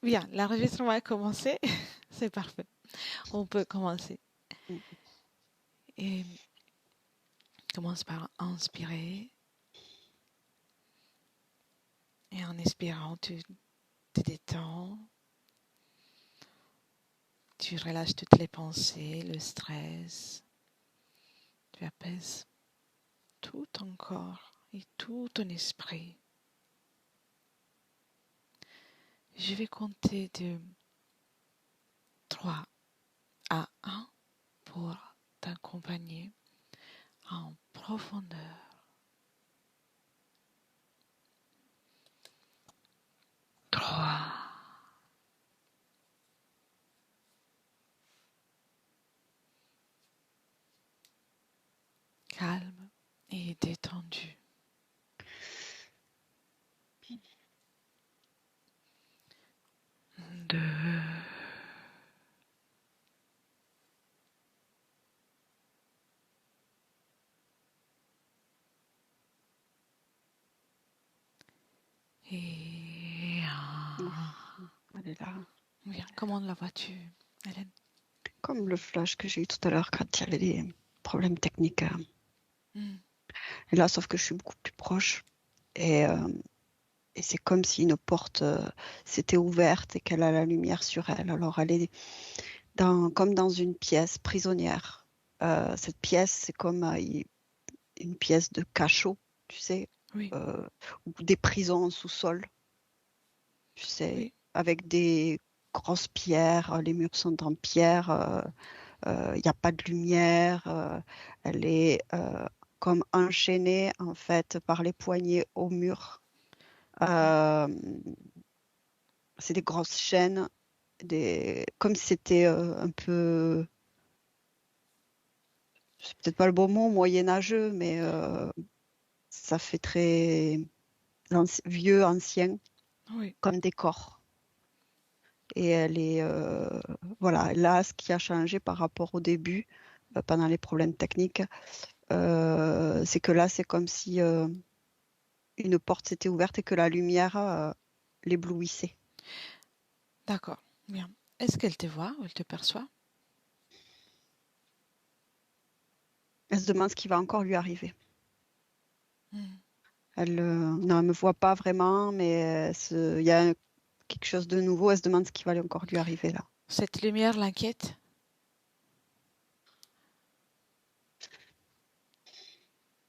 Bien, l'enregistrement a commencé. C'est parfait. On peut commencer. Mm. Et commence par inspirer. Et en expirant, tu te détends. Tu relâches toutes les pensées, le stress. Tu apaises tout ton corps et tout ton esprit. Je vais compter de 3 à 1 pour t'accompagner en profondeur. 3. Calme et détendu. 2. Et Oui, 1. elle est là. Bien, comment la vois-tu, Hélène? Comme le flash que j'ai eu tout à l'heure quand il y avait des problèmes techniques. Hmm. Et là, sauf que je suis beaucoup plus proche. Et, euh, et c'est comme si une porte s'était ouverte et qu'elle a la lumière sur elle. Alors, elle est comme dans une pièce prisonnière. Cette pièce, c'est comme une pièce de cachot, tu sais, Oui, ou des prisons en sous-sol, tu sais, oui, avec des grosses pierres. Les murs sont en pierre. Il n'y a pas de lumière. Elle est comme enchaînée en fait par les poignets au mur. oui. Euh, c'est des grosses chaînes, comme si c'était un peu, c'est peut-être pas le bon mot, moyenâgeux, mais ça fait très vieux, ancien, Oui. comme décor. Et elle est, voilà, là, ce qui a changé par rapport au début, pendant les problèmes techniques, c'est que là, c'est comme si une porte s'était ouverte et que la lumière l'éblouissait. D'accord. Bien. Est-ce qu'elle te voit ou elle te perçoit? Elle se demande ce qui va encore lui arriver. Hmm. Elle ne me voit pas vraiment, mais il y a quelque chose de nouveau. Elle se demande ce qui va encore lui arriver là. Cette lumière l'inquiète?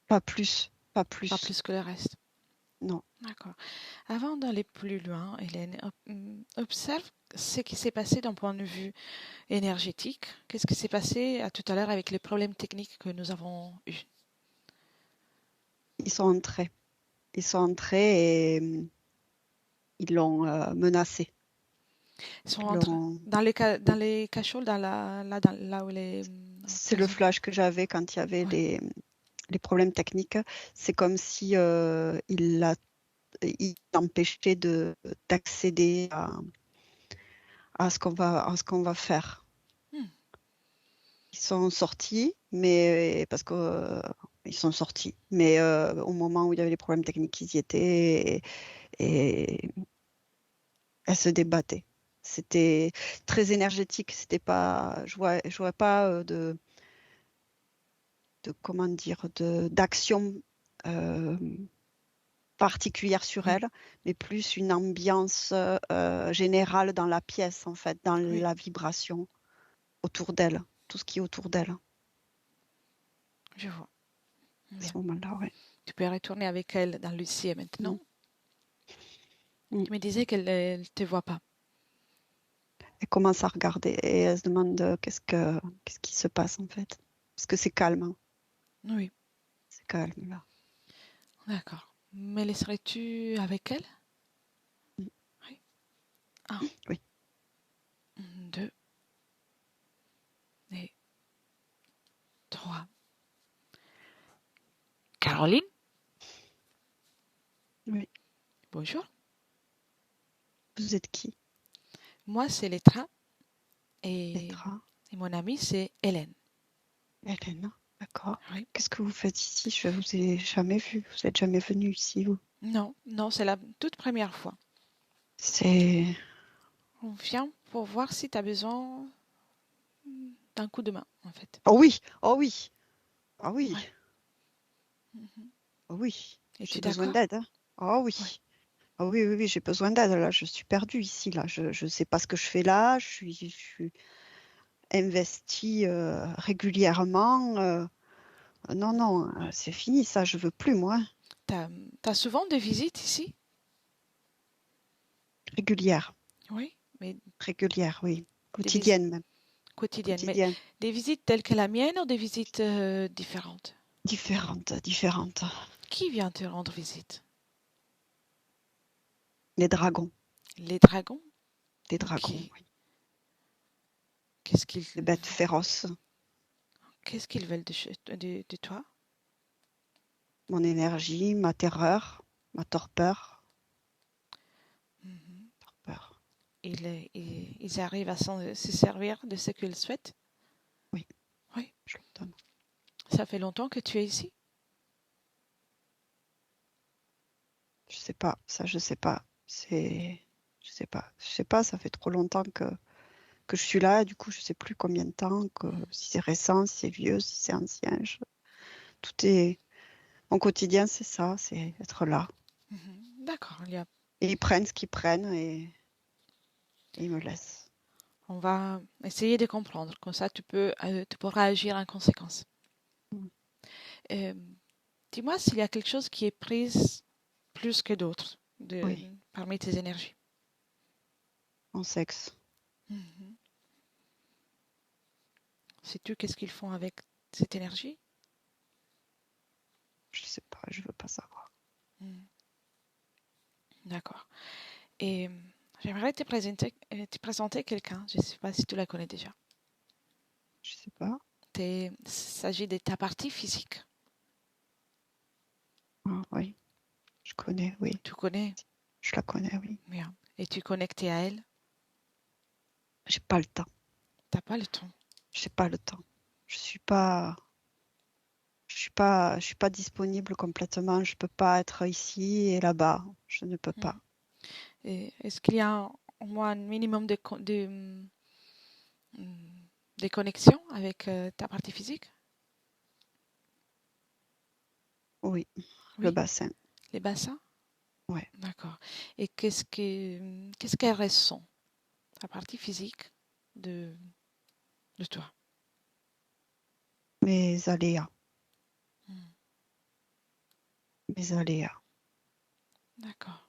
Pas plus, pas Pas plus. plus que le reste. Non. D'accord. Avant d'aller plus loin, Hélène, observe ce qui s'est passé d'un point de vue énergétique. Qu'est-ce qui s'est passé à tout à l'heure avec les problèmes techniques que nous avons eus? Ils sont entrés. Ils sont entrés et ils l'ont menacé. Ils sont Ils entrés l'ont- dans les cachots, là où les C'est le prisons. flash que j'avais quand il y avait Ouais, les problèmes techniques. C'est comme si il empêchait d'accéder à ce qu'on va faire. hmm, Ils sont sortis, mais parce que ils sont sortis. Mais au moment où il y avait les problèmes techniques, ils y étaient et elles se débattaient. C'était très énergétique. C'était pas, je vois pas de comment dire, d'action euh, particulière sur oui, elle, mais plus une ambiance générale dans la pièce, en fait, dans oui, la vibration autour d'elle, tout ce qui est autour d'elle à je vois. ce Bien. moment-là, ouais. Tu peux retourner avec elle dans Lucie Mm, maintenant. mm. Tu me disais qu'elle ne te voit pas. Elle commence à regarder et elle se demande qu'est-ce qui se passe en fait. Parce que c'est calme, hein. Oui, C'est calme là. d'accord. Me laisserais-tu avec elle? Mm. Oui. Un, Oui, deux et trois. Caroline, oui. bonjour. Vous êtes qui? Moi, c'est Letra et, Petra, et mon amie, c'est Hélène. Hélène, d'accord. Oui. Qu'est-ce que vous faites ici? Je vous ai jamais vu. Vous êtes jamais venu ici, vous. Non, non, c'est la toute première fois. C'est On vient pour voir si tu as besoin d'un coup de main, en fait. Oh oui, oh oui, ah oui, Ouais. Mhm. oh oui, Es-tu j'ai besoin d'accord? d'aide, hein. Oh Ouais. oui, ah oui, oui, oui, j'ai besoin d'aide. Là, je suis perdue ici. Là, je sais pas ce que je fais là. Je suis investie régulièrement. Non, non, c'est fini ça. Je veux plus moi. T'as souvent des visites ici? Régulière, Oui, mais régulière, oui, des visites quotidienne même, quotidiennes. Mais quotidienne, des visites telles que la mienne ou des visites différentes? différente, différente. Qui vient te rendre visite? Les dragons, Les dragons? des Ok. dragons, oui. Qu'est-ce qu'ils Des bêtes féroces. qu'est-ce qu'ils veulent de toi? Mon énergie, ma terreur, ma torpeur, Mhm. torpeur. Ils arrivent à se servir de ce qu'ils souhaitent? Oui, Oui. je le donne. Ça fait longtemps que tu es ici? Je sais pas, ça, je sais pas. Je sais pas. Ça fait trop longtemps que je suis là. Du coup, je sais plus combien de temps, Mhm. si c'est récent, si c'est vieux, si c'est ancien. Tout est, mon quotidien, c'est ça, c'est être là. Mhm. D'accord. Et ils prennent ce qu'ils prennent et ils me laissent. On va essayer de comprendre. Comme ça, tu pourras agir en conséquence. Mm. Euh, Dis-moi s'il y a quelque chose qui est prise plus que d'autres Oui, parmi tes énergies. mon sexe. Mhm. Sais-tu qu'est-ce qu'ils font avec cette énergie? Je sais pas, je veux pas savoir. Mhm. D'accord. Et j'aimerais te présenter quelqu'un. Je ne sais pas si tu la connais déjà. Je sais pas. Il s'agit de ta partie physique. Ah, oui, je connais, oui. Tu connais Je la connais, oui. bien. Et tu es connecté à elle. J'ai pas le temps. T'as pas le temps. J'ai pas le temps. Je suis pas, je suis pas disponible complètement. Je peux pas être ici et là-bas. Je ne peux pas. Mhm. Et est-ce qu'il y a au moins un minimum de connexion avec ta partie physique? Oui, le Oui, bassin. les bassins? Ouais. D'accord. Et qu'est-ce qu'elle ressent, ta partie physique de, de toi? Mes aléas. Hmm. Mes aléas. D'accord.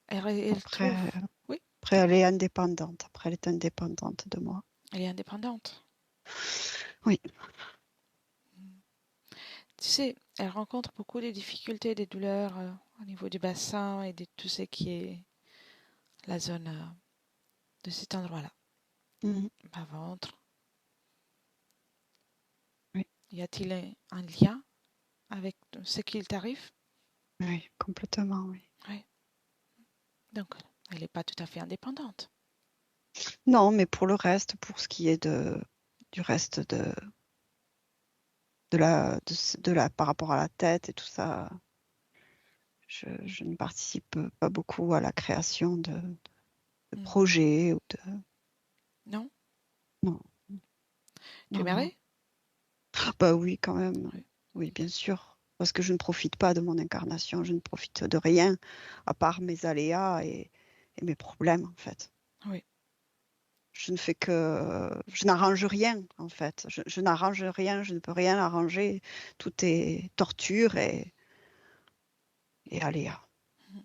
Elle trouve, Après, oui, après, elle est indépendante. Après, elle est indépendante de moi. elle est indépendante. Oui. Hmm. Tu sais, elle rencontre beaucoup de difficultés, des douleurs au niveau du bassin et de tout ce qui est la zone de cet endroit-là. Mhm. Bas ventre. Oui. Y a-t-il un lien avec ce qu'il t'arrive? Oui, complètement, oui. Oui. Donc, elle n'est pas tout à fait indépendante. Non, mais pour le reste, pour ce qui est du reste de la, par rapport à la tête et tout ça, je ne participe pas beaucoup à la création de Hmm. projets ou de, Non? non, Tu non, non. aimerais? Bah oui, quand même. Oui. Oui, bien sûr. Parce que je ne profite pas de mon incarnation, je ne profite de rien à part mes aléas et mes problèmes, en fait. Oui. Je ne fais que, je n'arrange rien, en fait. Je n'arrange rien, je ne peux rien arranger. Tout est torture et aléas. Mhm.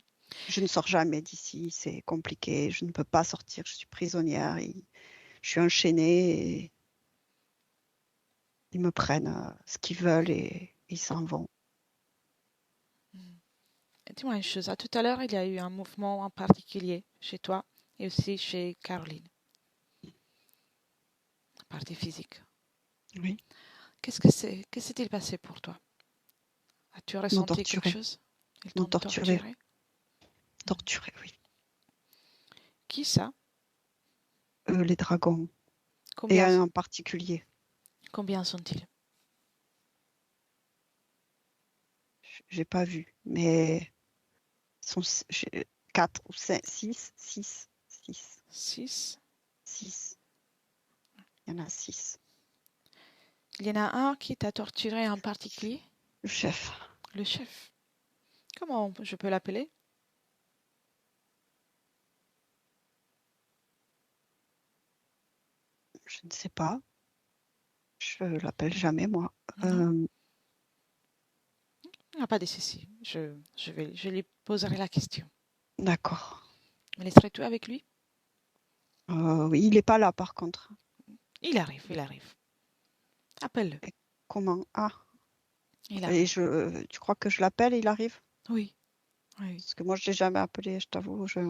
Je ne sors jamais d'ici, c'est compliqué. Je ne peux pas sortir, je suis prisonnière. Je suis enchaînée et ils me prennent ce qu'ils veulent et ils s'en vont. Mhm. Et dis-moi une chose. À tout à l'heure, il y a eu un mouvement en particulier chez toi et aussi chez Caroline, la partie physique. Oui, Que s'est-il passé pour toi? As-tu m'ont ressenti quelque torturée, chose? Ils m'ont t'ont torturée, torturé? Mhm. torturée, oui. Qui ça? Les dragons, et Combien, un en particulier. combien sont-ils? J'ai pas vu, mais sont 4 ou 5, 6, 6, 6, 6. 6. Il y en a 6. Il y en a un qui t'a torturé en particulier, Le chef, le chef. Comment je peux l'appeler? je ne sais pas. Je l'appelle jamais, moi. Non, il n'y a pas de souci. Je lui poserai la question. D'accord. Me laisserais-tu avec lui? Oui, il n'est pas là, par contre. Il arrive, il arrive. Appelle-le. Et comment? Ah, Il et arrive. tu crois que je l'appelle et il arrive? Oui, oui. Parce que moi, je l'ai jamais appelé, je t'avoue. En Je,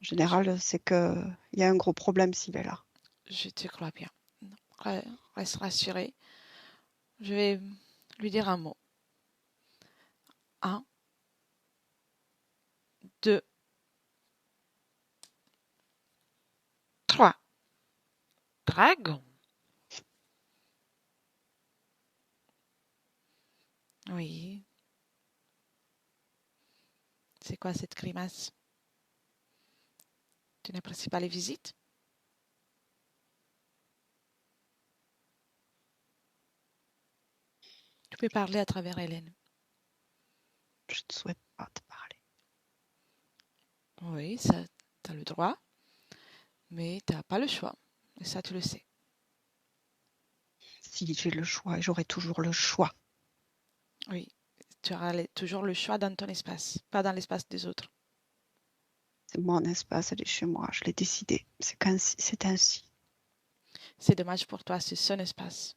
général, c'est que il y a un gros problème s'il est là. je te crois bien. Non, reste rassuré. Je vais lui dire un mot. Un, deux, trois. Dragon. Oui. C'est quoi cette grimace? Tu n'apprécies pas les visites? Tu peux parler à travers Hélène. Je ne souhaite pas te parler. Oui, ça, tu as le droit, mais tu n'as pas le choix. Et ça, tu le sais. Si j'ai le choix, et j'aurai toujours le choix. Oui, tu auras toujours le choix dans ton espace, pas dans l'espace des autres. C'est mon espace, elle est chez moi. Je l'ai décidé. C'est ainsi. C'est dommage pour toi, c'est son espace.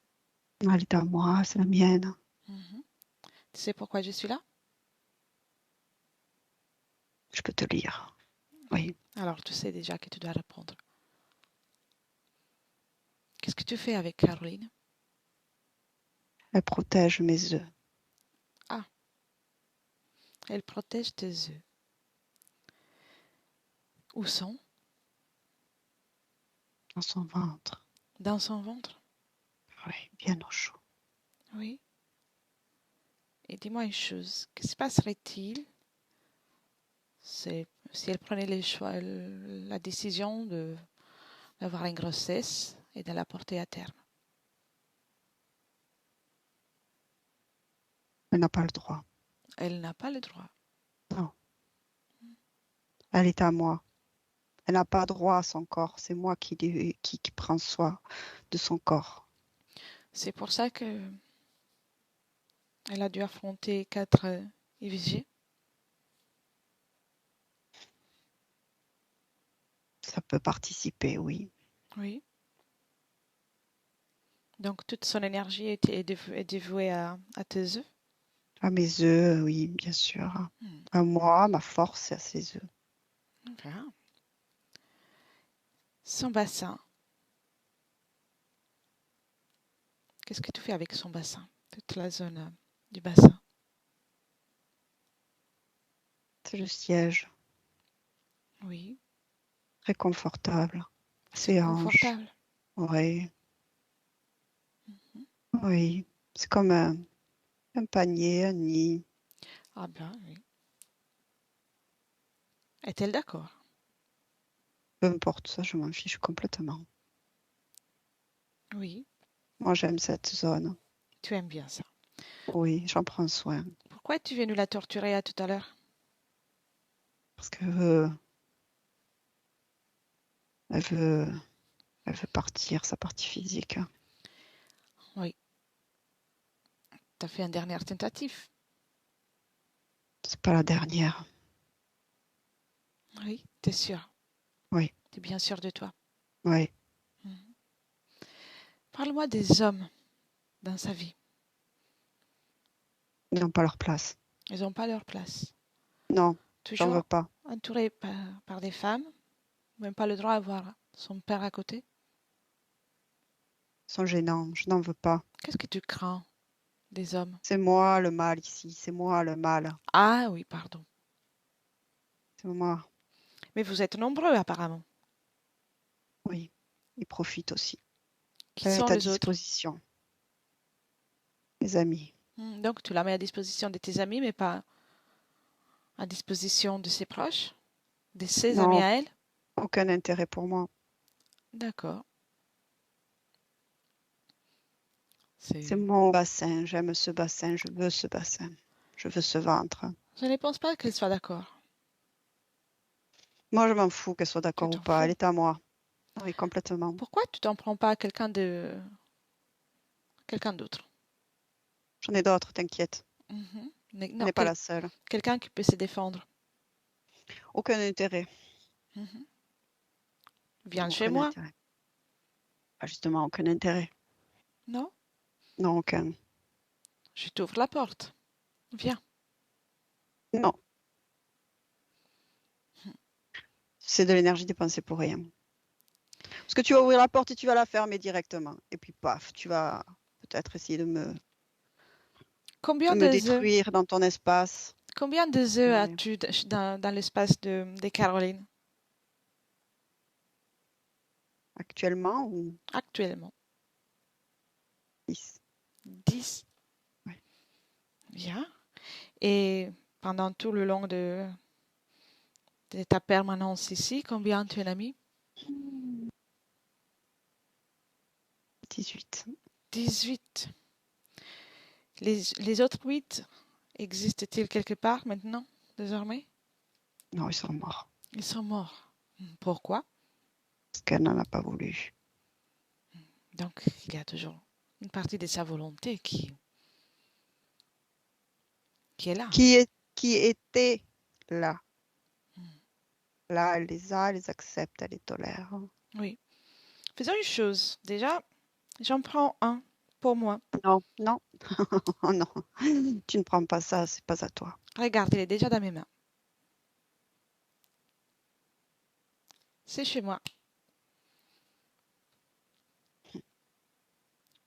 Elle est à moi, c'est la mienne. Mhm. Tu sais pourquoi je suis là? Je peux te lire. Oui. Alors, tu sais déjà que tu dois répondre. Qu'est-ce que tu fais avec Caroline? Elle protège mes œufs Ah, elle protège tes œufs. Où sont? dans son ventre. Dans son ventre? Oui, bien au chaud. Oui. Et dis-moi une chose, que se passerait-il si elle prenait la décision d'avoir une grossesse et de la porter à terme? Elle n'a pas le droit. Elle n'a pas le droit. Non. Elle est à moi. Elle n'a pas droit à son corps. C'est moi qui prends soin de son corps. C'est pour ça que elle a dû affronter 4 IVG. Ça peut participer, oui. Oui. Donc toute son énergie est dévouée à tes œufs. À mes œufs, oui, bien sûr. Hmm. À moi, ma force, c'est à ses œufs. Voilà. Son bassin. Qu'est-ce que tu fais avec son bassin? Toute la zone du bassin. C'est le siège. Oui. Très confortable. C'est Ses hanches. confortable. Oui, Mhm. oui. C'est comme un panier, un nid. Ah bien, oui. Est-elle d'accord? Peu importe ça, je m'en fiche complètement. Oui. Moi, j'aime cette zone. Tu aimes bien ça. Oui, j'en prends soin. Pourquoi es-tu venu la torturer à tout à l'heure? Parce que elle veut, elle veut partir, sa partie physique. Oui. Tu as fait une dernière tentative. C'est pas la dernière. Oui. T'es sûr? Oui, T'es bien sûr de toi? oui. Mhm. Parle-moi des hommes dans sa vie. Ils n'ont pas leur place. Ils n'ont pas leur place. Non, j'en veux Toujours pas. entouré par des femmes, même pas le droit à voir son père à côté. Ils sont gênants. Je n'en veux pas. Qu'est-ce que tu crains des hommes? C'est moi le mal ici. C'est moi le mal. Ah oui, pardon. C'est moi. Mais vous êtes nombreux apparemment. Oui. Ils profitent aussi. Qui Elle sont est à les autres? disposition. Mes amis. Donc tu la mets à disposition de tes amis, mais pas à disposition de ses proches, De ses amis Non, à elle? aucun intérêt pour moi. D'accord. C'est C'est... mon bassin, j'aime ce bassin, je veux ce bassin, je veux ce ventre. Je ne pense pas qu'elle soit d'accord. Moi, je m'en fous qu'elle soit Tu d'accord ou t'en pas, elle fous. est à moi. Oui, complètement. Pourquoi tu t'en prends pas à quelqu'un d'autre? J'en ai d'autres, t'inquiète. Mhm. Elle Non, n'est pas la seule. quelqu'un qui peut se défendre. Aucun intérêt. Mhm. Viens chez Aucun moi. intérêt. Pas justement, aucun intérêt. Non, Non, aucun. je t'ouvre la porte. Viens. Non, c'est de l'énergie dépensée pour rien. Parce que tu vas ouvrir la porte et tu vas la fermer directement. Et puis, paf, tu vas peut-être essayer de Combien me de œufs, détruire dans ton espace. combien de œufs Mais as-tu dans l'espace de Caroline actuellement, ou actuellement? 10. 10. Ouais. Bien. Et pendant tout le long de ta permanence ici, combien tu en as mis? 18. 18. Les autres 8 existent-ils quelque part maintenant, désormais? Non, ils sont morts. Ils sont morts. Pourquoi? Parce qu'elle n'en a pas voulu. Donc, il y a toujours une partie de sa volonté qui est là. Qui était là. Là, elle les a, elle les accepte, elle les tolère. Oui. Faisons une chose. Déjà, j'en prends un pour moi. Non, non, oh non, tu ne prends pas ça, c'est pas à toi. Regarde, il est déjà dans mes mains. C'est chez moi.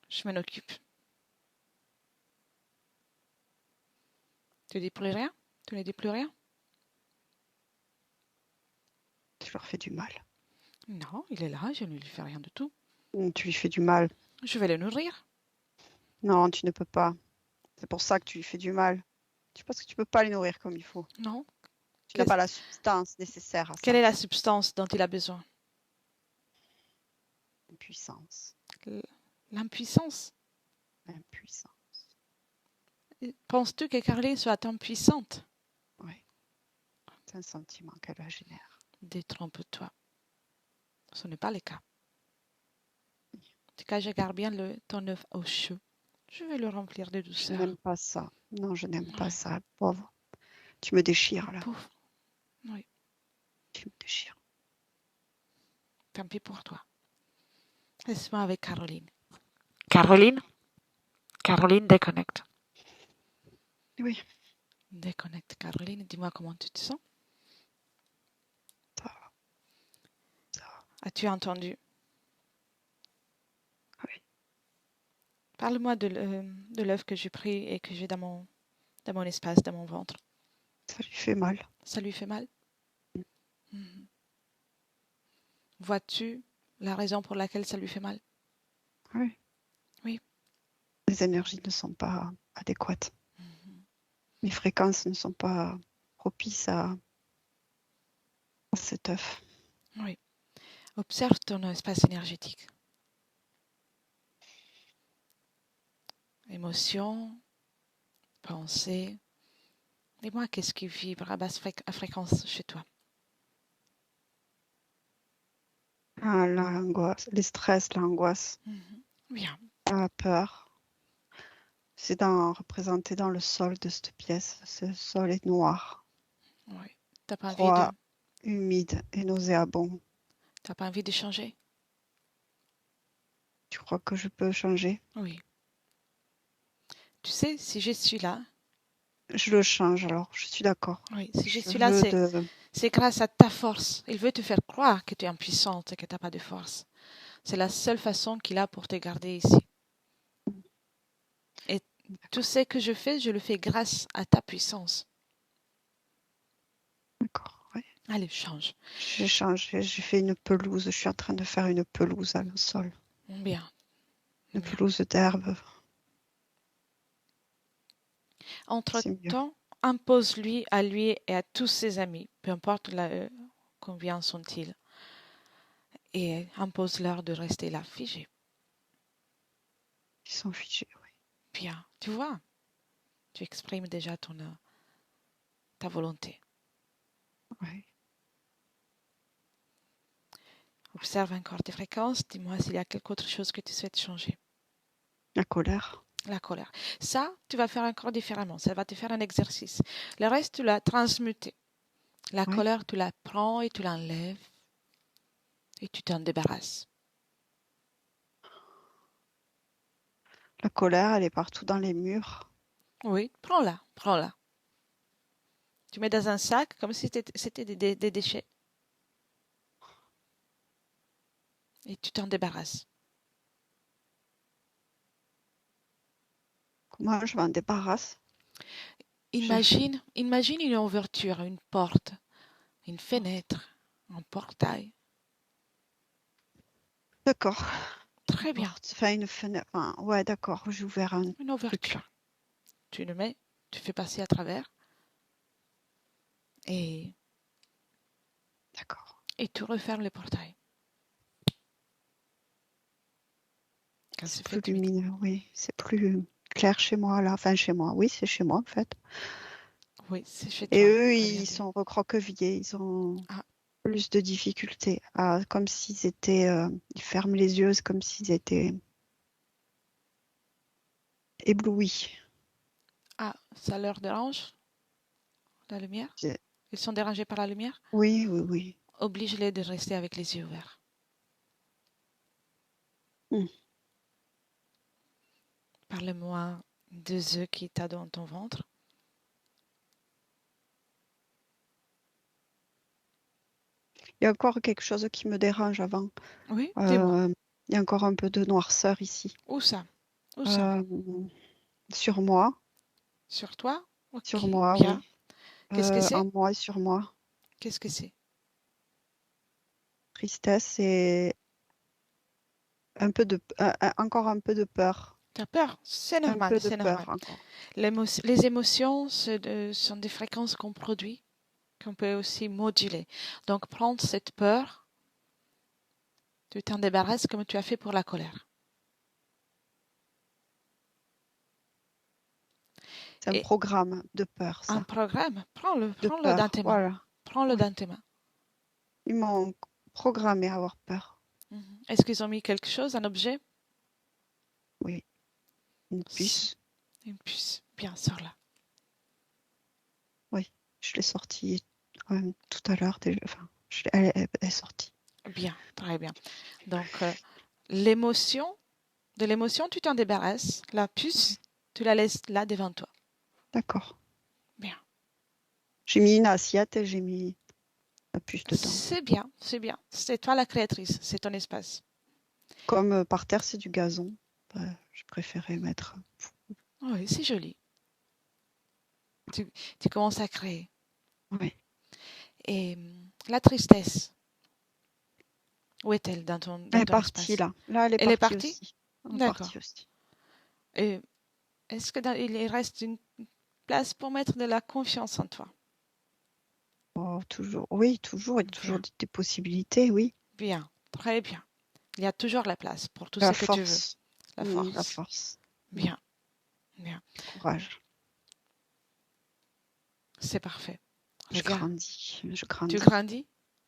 Je m'en occupe. Tu dis plus rien? Tu ne dis plus rien? Tu leur fais du mal. Non, il est là, je ne lui fais rien du tout. Tu lui fais du mal. Je vais le nourrir. Non, tu ne peux pas. C'est pour ça que tu lui fais du mal. Tu penses que tu peux pas les nourrir comme il faut. Non. Tu n'as pas la substance nécessaire à Quelle ça. est la substance dont il a besoin? L'impuissance. L'impuissance. L'impuissance. Penses-tu que Caroline soit impuissante? Oui, c'est un sentiment qu'elle la génère. Détrompe-toi. Ce n'est pas le cas. En tout cas, je garde bien ton œuf au chaud. Je vais le remplir de Je douceur. n'aime pas ça. Non, je n'aime pas Ouais. ça, pauvre. Tu me déchires là. Pauvre. Oui, Tu me déchires. tant pis pour toi. Laisse-moi avec Caroline. Caroline? Caroline, déconnecte. Oui, Déconnecte, Caroline. Dis-moi comment tu te sens. ça va. Ça va. As-tu entendu? Oui, Parle-moi de l'œuf que j'ai pris et que j'ai dans mon espace, dans mon ventre. ça lui fait mal. Ça lui fait mal? Mhm. Vois-tu la raison pour laquelle ça lui fait mal? Oui. Oui. Les énergies ne sont pas adéquates. Mhm. Les fréquences ne sont pas propices à cet œuf. Oui. Observe ton espace énergétique. Émotion, pensée. Dis-moi qu'est-ce qui vibre à basse fréquence chez toi. Ah, l'angoisse, les stress, l'angoisse, Mhm. Bien. la peur. C'est représenté dans le sol de cette pièce. Ce sol est noir, Oui. T'as pas envie froid, humide et nauséabond. t'as pas envie de changer? Tu crois que je peux changer? Oui. Tu sais, si je suis là, Je le change alors, je suis d'accord. oui, si je Je suis là, veux de... c'est grâce à ta force. Il veut te faire croire que tu es impuissante et que tu n'as pas de force. C'est la seule façon qu'il a pour te garder ici. Et tout ce que je fais, je le fais grâce à ta puissance. D'accord, oui. Allez, change. J'ai changé, j'ai fait une pelouse. Je suis en train de faire une pelouse à le sol. Bien, Une bien. pelouse d'herbe. C'est mieux. Entre-temps, impose-lui à lui et à tous ses amis, peu importe combien sont-ils? Et impose-leur de rester là, figés. Ils sont figés, oui. Bien, tu vois, tu exprimes déjà ta volonté. Ouais. Observe encore tes fréquences, dis-moi s'il y a quelque autre chose que tu souhaites changer. La colère. La colère. Ça, tu vas faire encore différemment. Ça va te faire un exercice. Le reste, tu l'as transmuté. La Oui. colère, tu la prends et tu l'enlèves et tu t'en débarrasses. La colère, elle est partout dans les murs. Oui, prends-la, prends-la. Tu mets dans un sac comme si c'était des déchets et tu t'en débarrasses. Comment je m'en débarrasse? Je- Imagine une ouverture, une porte, une fenêtre, un portail. D'accord. Une Très bien, porte, enfin une fenêtre. Enfin, ouais, d'accord. J'ai ouvert un une truc là. ouverture. Tu le mets, tu fais passer à travers et, D'accord. et tu refermes le portail. Quand C'est c'est plus fait, tu mets. lumineux, oui. C'est plus clair chez moi là. Enfin, chez moi. Oui, c'est chez moi en fait. Oui, c'est chez Et toi, eux, t'as bien ils dit. sont recroquevillés. Ils ont Ah, plus de difficultés. Comme s'ils étaient. Ils ferment les yeux, c'est comme s'ils étaient éblouis. ah, ça leur dérange, la lumière? C'est- Ils sont dérangés par la lumière? Oui, oui, oui. Oblige-les de rester avec les yeux ouverts. Hmm. Parle-moi des œufs qui t'as dans ton ventre. Il y a encore quelque chose qui me dérange avant. Oui, dis-moi. Euh, il y a encore un peu de noirceur ici. Où ça? Où ça? Euh, sur moi. Sur toi? Sur Ok, moi, bien. oui. Qu'est-ce que c'est? En moi et sur moi. Qu'est-ce que c'est? Tristesse et encore un peu de peur. T'as peur? C'est Un normal, peu de c'est normal. peur encore. Les émotions sont des fréquences qu'on produit, qu'on peut aussi moduler. Donc, prendre cette peur, tu t'en débarrasses comme tu as fait pour la colère. C'est un Et programme de peur, un ça. programme, prends-le, De prends-le dans peur, tes mains. voilà. Prends-le Oui. dans tes mains. Ils m'ont programmé à avoir peur. Mhm. Est-ce qu'ils ont mis quelque chose, un objet? Oui. Une S- puce. Une puce. Bien, sors-la. Oui. Je l'ai sortie tout à l'heure déjà. Enfin, elle est sortie. Bien, très bien. Donc, l'émotion, de l'émotion, tu t'en débarrasses. La Oui. puce, tu la laisses là devant toi. D'accord. Bien. J'ai mis une assiette et j'ai mis la puce dedans. C'est bien, c'est bien. C'est toi la créatrice, c'est ton espace. Comme par terre, c'est du gazon. Je préférais mettre. Oui, c'est joli. Tu, tu commences à créer. Oui. Et la tristesse, où est-elle Elle dans est ton partie espace? là. Là, elle est Elle est partie partie? aussi. Elle est D'accord. partie aussi. Et est-ce que il reste une place pour mettre de la confiance en toi? Oh, toujours. Oui, toujours. Il y a toujours Bien, des possibilités, oui. bien, très bien. Il y a toujours la place pour tout La ce que tu veux. force. La La force. force. Bien, bien. Le courage. C'est parfait. Je Regarde, grandis. Je tu grandis. grandis,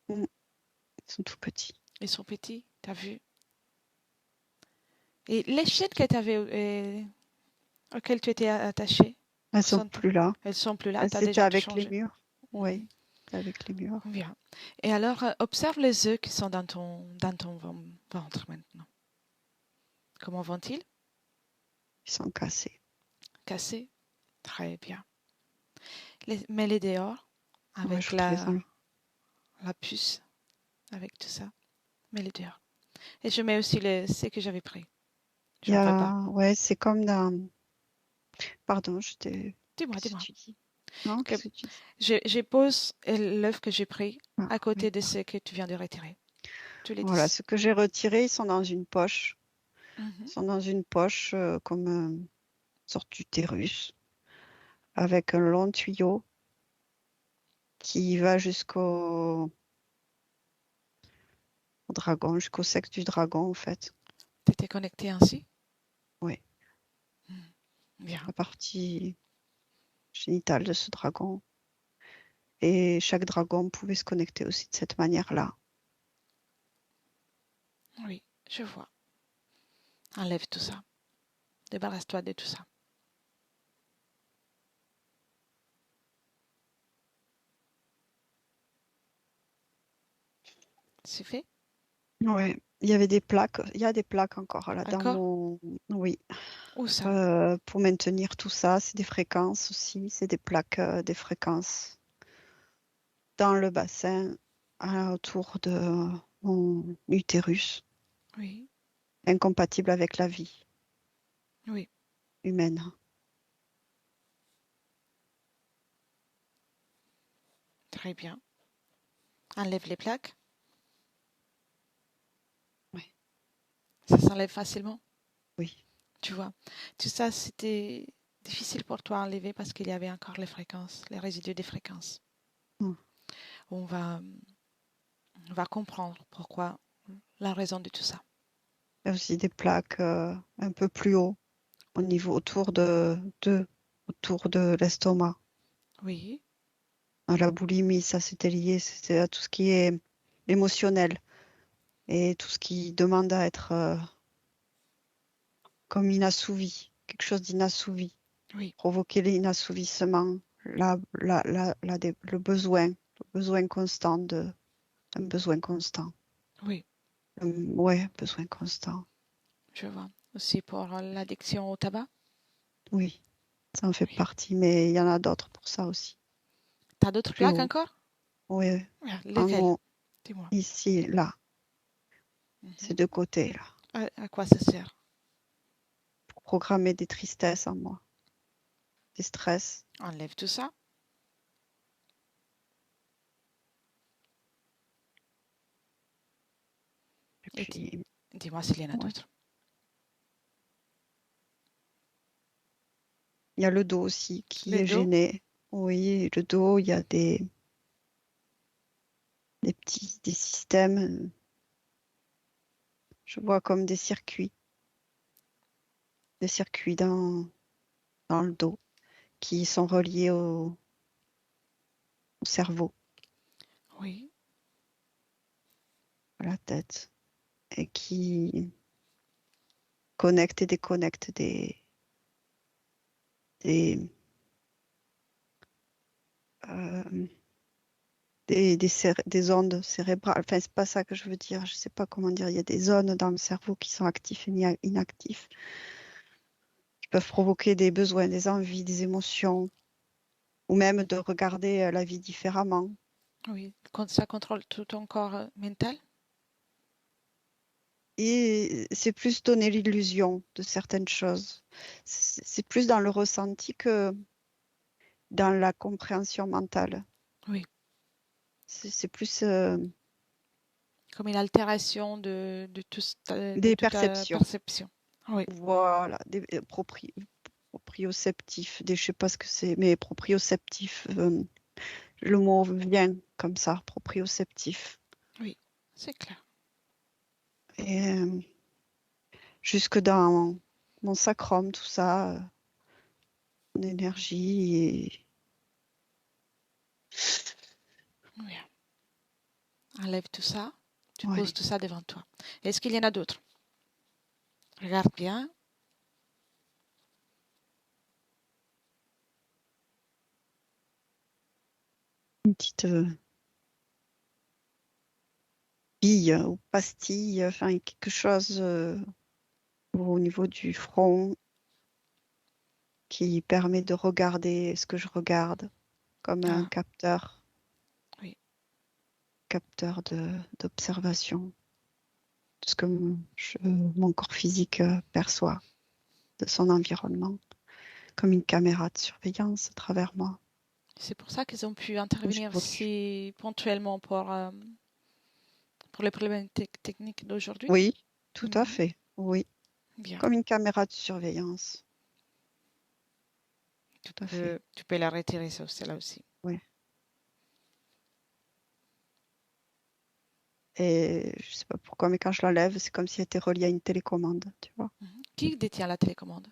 Mm. Ils sont tout petits. ils sont petits, t'as vu? Et les chaînes Je- auxquelles tu étais attaché, Elles où sont sont-elles? plus là. Elles sont plus là, Elles tu as étaient déjà tout avec les changé. murs. Mhm. Oui, avec les murs. Bien. Et alors, observe les œufs qui sont dans ton ventre maintenant. Comment vont-ils? Ils sont cassés. Cassés? Très bien. Mets-les dehors Ouais, avec je voudrais les enlever. la puce, avec tout ça. Mets-les dehors. Et je mets aussi ce que j'avais pris. J'en veux pas. Ouais, c'est comme dans. Pardon, je t'ai. Dis-moi, Qu'est-ce que dis-moi. tu dis? Non, Que qu'est-ce que tu dis? je pose l'œuf que j'ai pris Ah, à côté oui. de ce que tu viens de retirer. Tu les Voilà, dis. ce que j'ai retiré, ils sont dans une poche. Ils Mhm. sont dans une poche comme une sorte d'utérus, avec un long tuyau qui va jusqu'au au dragon, jusqu'au sexe du dragon, en fait. Tu étais connecté ainsi? Oui, Hmm. Bien. la partie génitale de ce dragon. Et chaque dragon pouvait se connecter aussi de cette manière-là. Oui, je vois. Enlève tout ça. Débarrasse-toi de tout ça. C'est fait? Oui, il y avait des plaques, il y a des plaques encore là dans Encore? mon... Oui, Où ça? pour maintenir tout ça, c'est des fréquences aussi, c'est des plaques, des fréquences dans le bassin, autour de mon utérus, Oui, incompatible avec la vie oui. humaine. Très bien. Enlève les plaques. Oui, Ça s'enlève facilement. oui, Tu vois. Tout ça, c'était difficile pour toi à enlever parce qu'il y avait encore les fréquences, les résidus des fréquences. mm. On va, on va comprendre pourquoi, la raison de tout ça. Il y a aussi des plaques un peu plus haut, au niveau autour de l'estomac. Oui, La boulimie, ça c'était lié, c'est à tout ce qui est émotionnel et tout ce qui demande à être comme inassouvi, quelque chose d'inassouvi, oui, provoquer l'inassouvissement, le besoin constant un besoin constant. oui, Ouais, besoin constant. je vois. Aussi pour l'addiction au tabac. Oui, ça en fait Oui. partie, mais il y en a d'autres pour ça aussi. T'as d'autres Plus plaques haut. encore? Oui, Ah, en lesquelles? haut, Dis-moi. ici, là, ces Mhm. deux côtés, là, À quoi ça sert? pour programmer des tristesses en moi, des stress. Enlève tout ça. Et Et puis, dis-moi s'il y en a ouais. d'autres. Il y a le dos aussi qui Le est dos? gêné. Oui, le dos, il y a des systèmes, je vois comme des circuits dans le dos qui sont reliés au cerveau, Oui, à la tête, et qui connectent et déconnectent des, euh, des ondes cérébrales. Enfin, c'est pas ça que je veux dire. Je sais pas comment dire. Il y a des zones dans le cerveau qui sont actifs et inactifs, qui peuvent provoquer des besoins, des envies, des émotions, ou même de regarder la vie différemment. oui. Quand ça contrôle tout ton corps mental? Et c'est plus donner l'illusion de certaines choses. C'est plus dans le ressenti que dans la compréhension mentale. Oui. C'est plus Comme une altération de des toute ta perceptions. perception. Oui, Voilà, des proprioceptifs, je sais pas ce que c'est, mais proprioceptifs, le mot vient comme ça, proprioceptif. oui, c'est clair. Et jusque dans mon sacrum, tout ça, mon énergie. Et... Oui. Enlève tout ça. Tu poses Ouais, tout ça devant toi. Est-ce qu'il y en a d'autres? Regarde bien. une petite bille ou pastille, enfin quelque chose au niveau du front qui permet de regarder ce que je regarde comme un Ah, oui, capteur d'observation, de ce que mon corps physique perçoit de son environnement, comme une caméra de surveillance à travers moi, c'est pour ça qu'ils ont pu où intervenir j'évolue. si ponctuellement pour les problèmes techniques d'aujourd'hui. Oui, tout à Mhm. fait, oui, Bien, comme une caméra de surveillance, tout à fait, tu peux la retirer, ça, celle-là aussi. oui. Et je sais pas pourquoi, mais quand je la lève, c'est comme si elle était reliée à une télécommande, tu vois. Qui détient la télécommande?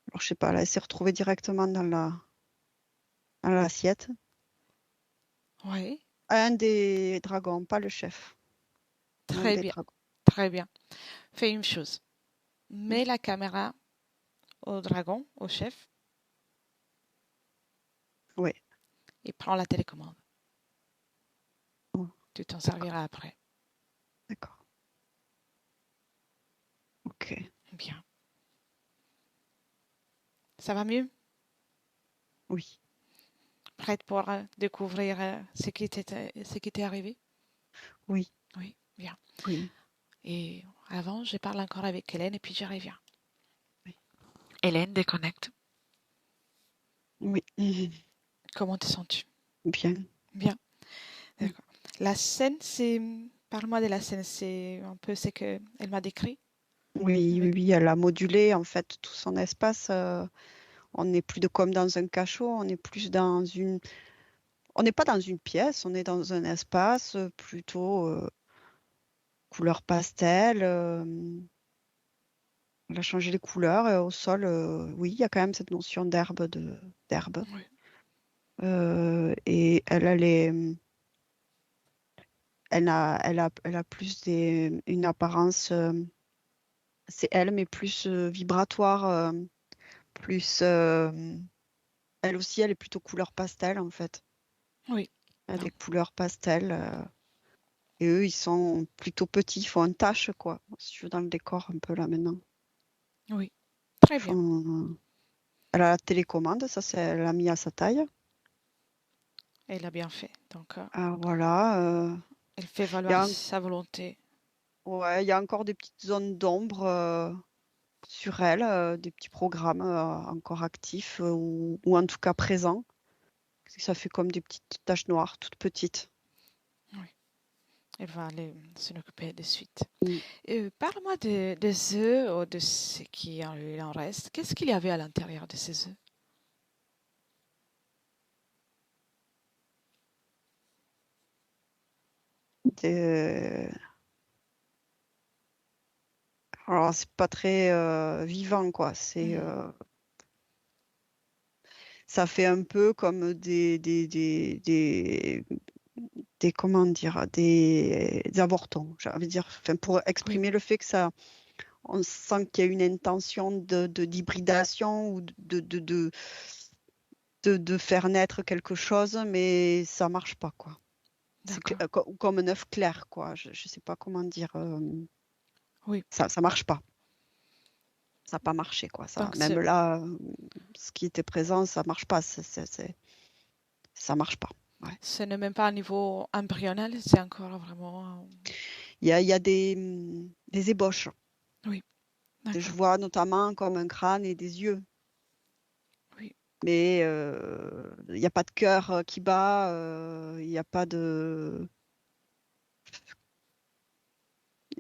Alors, je sais pas, là, elle s'est retrouvée directement dans l'assiette. Oui, Un des dragons, pas le chef. Un très des bien, dragons. très bien. Fais une chose. Oui, Mets la caméra au dragon, au chef, oui, et prends la télécommande. oh, Tu t'en d'accord, serviras après. d'accord. Ok, Bien. Ça va mieux? oui, Prête pour découvrir ce qui t'est arrivé? oui, Oui, bien. oui, Et avant, je parle encore avec Hélène et puis je reviens. oui, Hélène, déconnecte. oui. Comment te sens-tu? Bien. Bien, Mm. d'accord. La scène, c'est... Parle-moi de la scène, c'est un peu ce qu'elle m'a décrit. Oui, oui, Avec... oui, elle a modulé en fait tout son espace. On n'est plus de comme dans un cachot, on est plus dans une. On n'est pas dans une pièce, on est dans un espace plutôt couleur pastel. Elle a changé les couleurs au sol. Oui, il y a quand même cette notion d'herbe. Oui, Et elle a plus une apparence. C'est elle, mais plus vibratoire, plus. Elle aussi, elle est plutôt couleur pastel en fait. oui, Elle a non, des couleurs pastel. Et eux, ils sont plutôt petits, ils font une tache, quoi. Si tu veux, dans le décor, un peu là maintenant. oui, très bien. Elle a la télécommande, ça, elle l'a mis à sa taille. Elle a bien fait. Donc, Ah, voilà. elle fait Il y valoir a, sa volonté. ouais, il y a encore des petites zones d'ombre sur elle, des petits programmes encore actifs ou en tout cas présents. Ça fait comme des petites taches noires, toutes petites. Oui, elle va aller s'en occuper de suite. Mm. Parle-moi des œufs ou de ce qui il en reste. Qu'est-ce qu'il y avait à l'intérieur de ces œufs? Des- Alors, c'est pas très vivant, quoi. Mhm. Ça fait un peu comme comment dire, des avortons, j'ai envie de dire, enfin, pour Oui, exprimer le fait que ça, on sent qu'il y a une intention d'hybridation ou de faire naître quelque chose, mais ça marche pas, quoi. C'est d'accord. comme un œuf clair, quoi. Je sais pas comment dire. Oui, Ça marche pas. Ça n'a pas marché, quoi. Ça, donc même là, ce qui était présent, ça marche pas. Ça marche pas. Ouais. ce n'est même pas un niveau embryonal, c'est encore vraiment... Il y a des ébauches. Oui, Je d'accord. vois notamment comme un crâne et des yeux. Oui, Mais il n'y a pas de cœur qui bat, il n'y a pas de...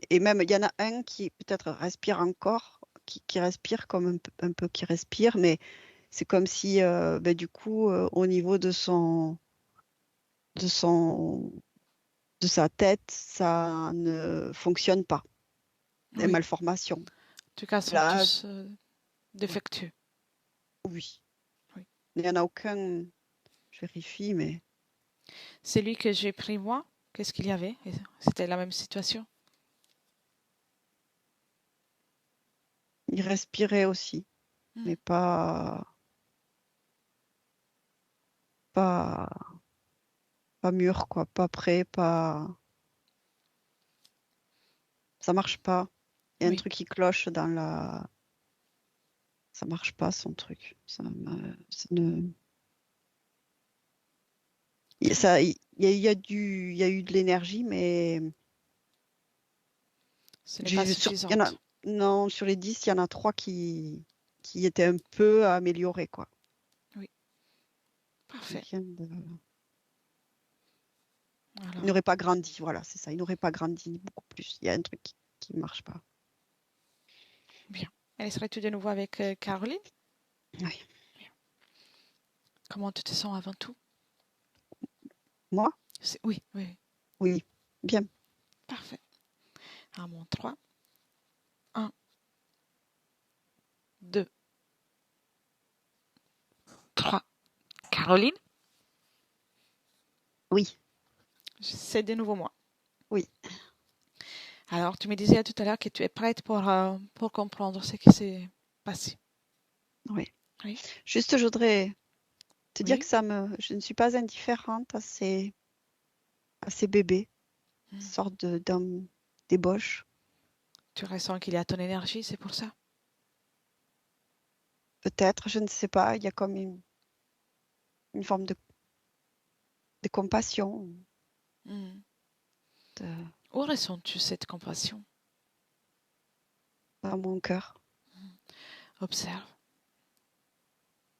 Et même, il y en a un qui peut-être respire encore, qui respire comme un peu qui respire, mais c'est comme si, ben, du coup, au niveau de son, de sa tête, ça ne fonctionne pas. Des oui. malformations. En tout cas, ils sont Là, tous ouais, défectueux. oui. Oui. Il n'y en a aucun, je vérifie, mais Celui que j'ai pris moi, qu'est-ce qu'il y avait? C'était la même situation. il respirait aussi, Hmm. mais pas, pas mûr, quoi, pas prêt, pas. Ça marche pas. Il y a un Oui, truc qui cloche dans la. Ça marche pas son truc. Ça ne. Il y a eu de l'énergie, mais ce n'est pas il y en a, suffisante. non, sur les 10 il y en a 3 qui étaient un peu améliorés, quoi. Oui, parfait. Rien Il Alors, n'aurait pas grandi, voilà, c'est ça. Il n'aurait pas grandi beaucoup plus. Il y a un truc qui ne marche pas. bien. Et serais-tu de nouveau avec Caroline? Oui. Comment tu te sens avant tout? Moi, Oui, oui. Oui, bien. Parfait. Un mon 3. 1, 2, 3. Caroline, Oui, c'est de nouveau moi. oui, Alors, tu me disais tout à l'heure que tu es prête pour comprendre ce qui s'est passé. oui. Oui, Juste, je voudrais te dire oui. que je ne suis pas indifférente à ces bébés, Hmm. sorte d'hommes d'ébauche. Tu ressens qu'il y a ton énergie, c'est pour ça. Peut-être, je ne sais pas, il y a comme une forme de compassion Hmm. de- Où ressens-tu cette compassion? dans mon cœur. Observe.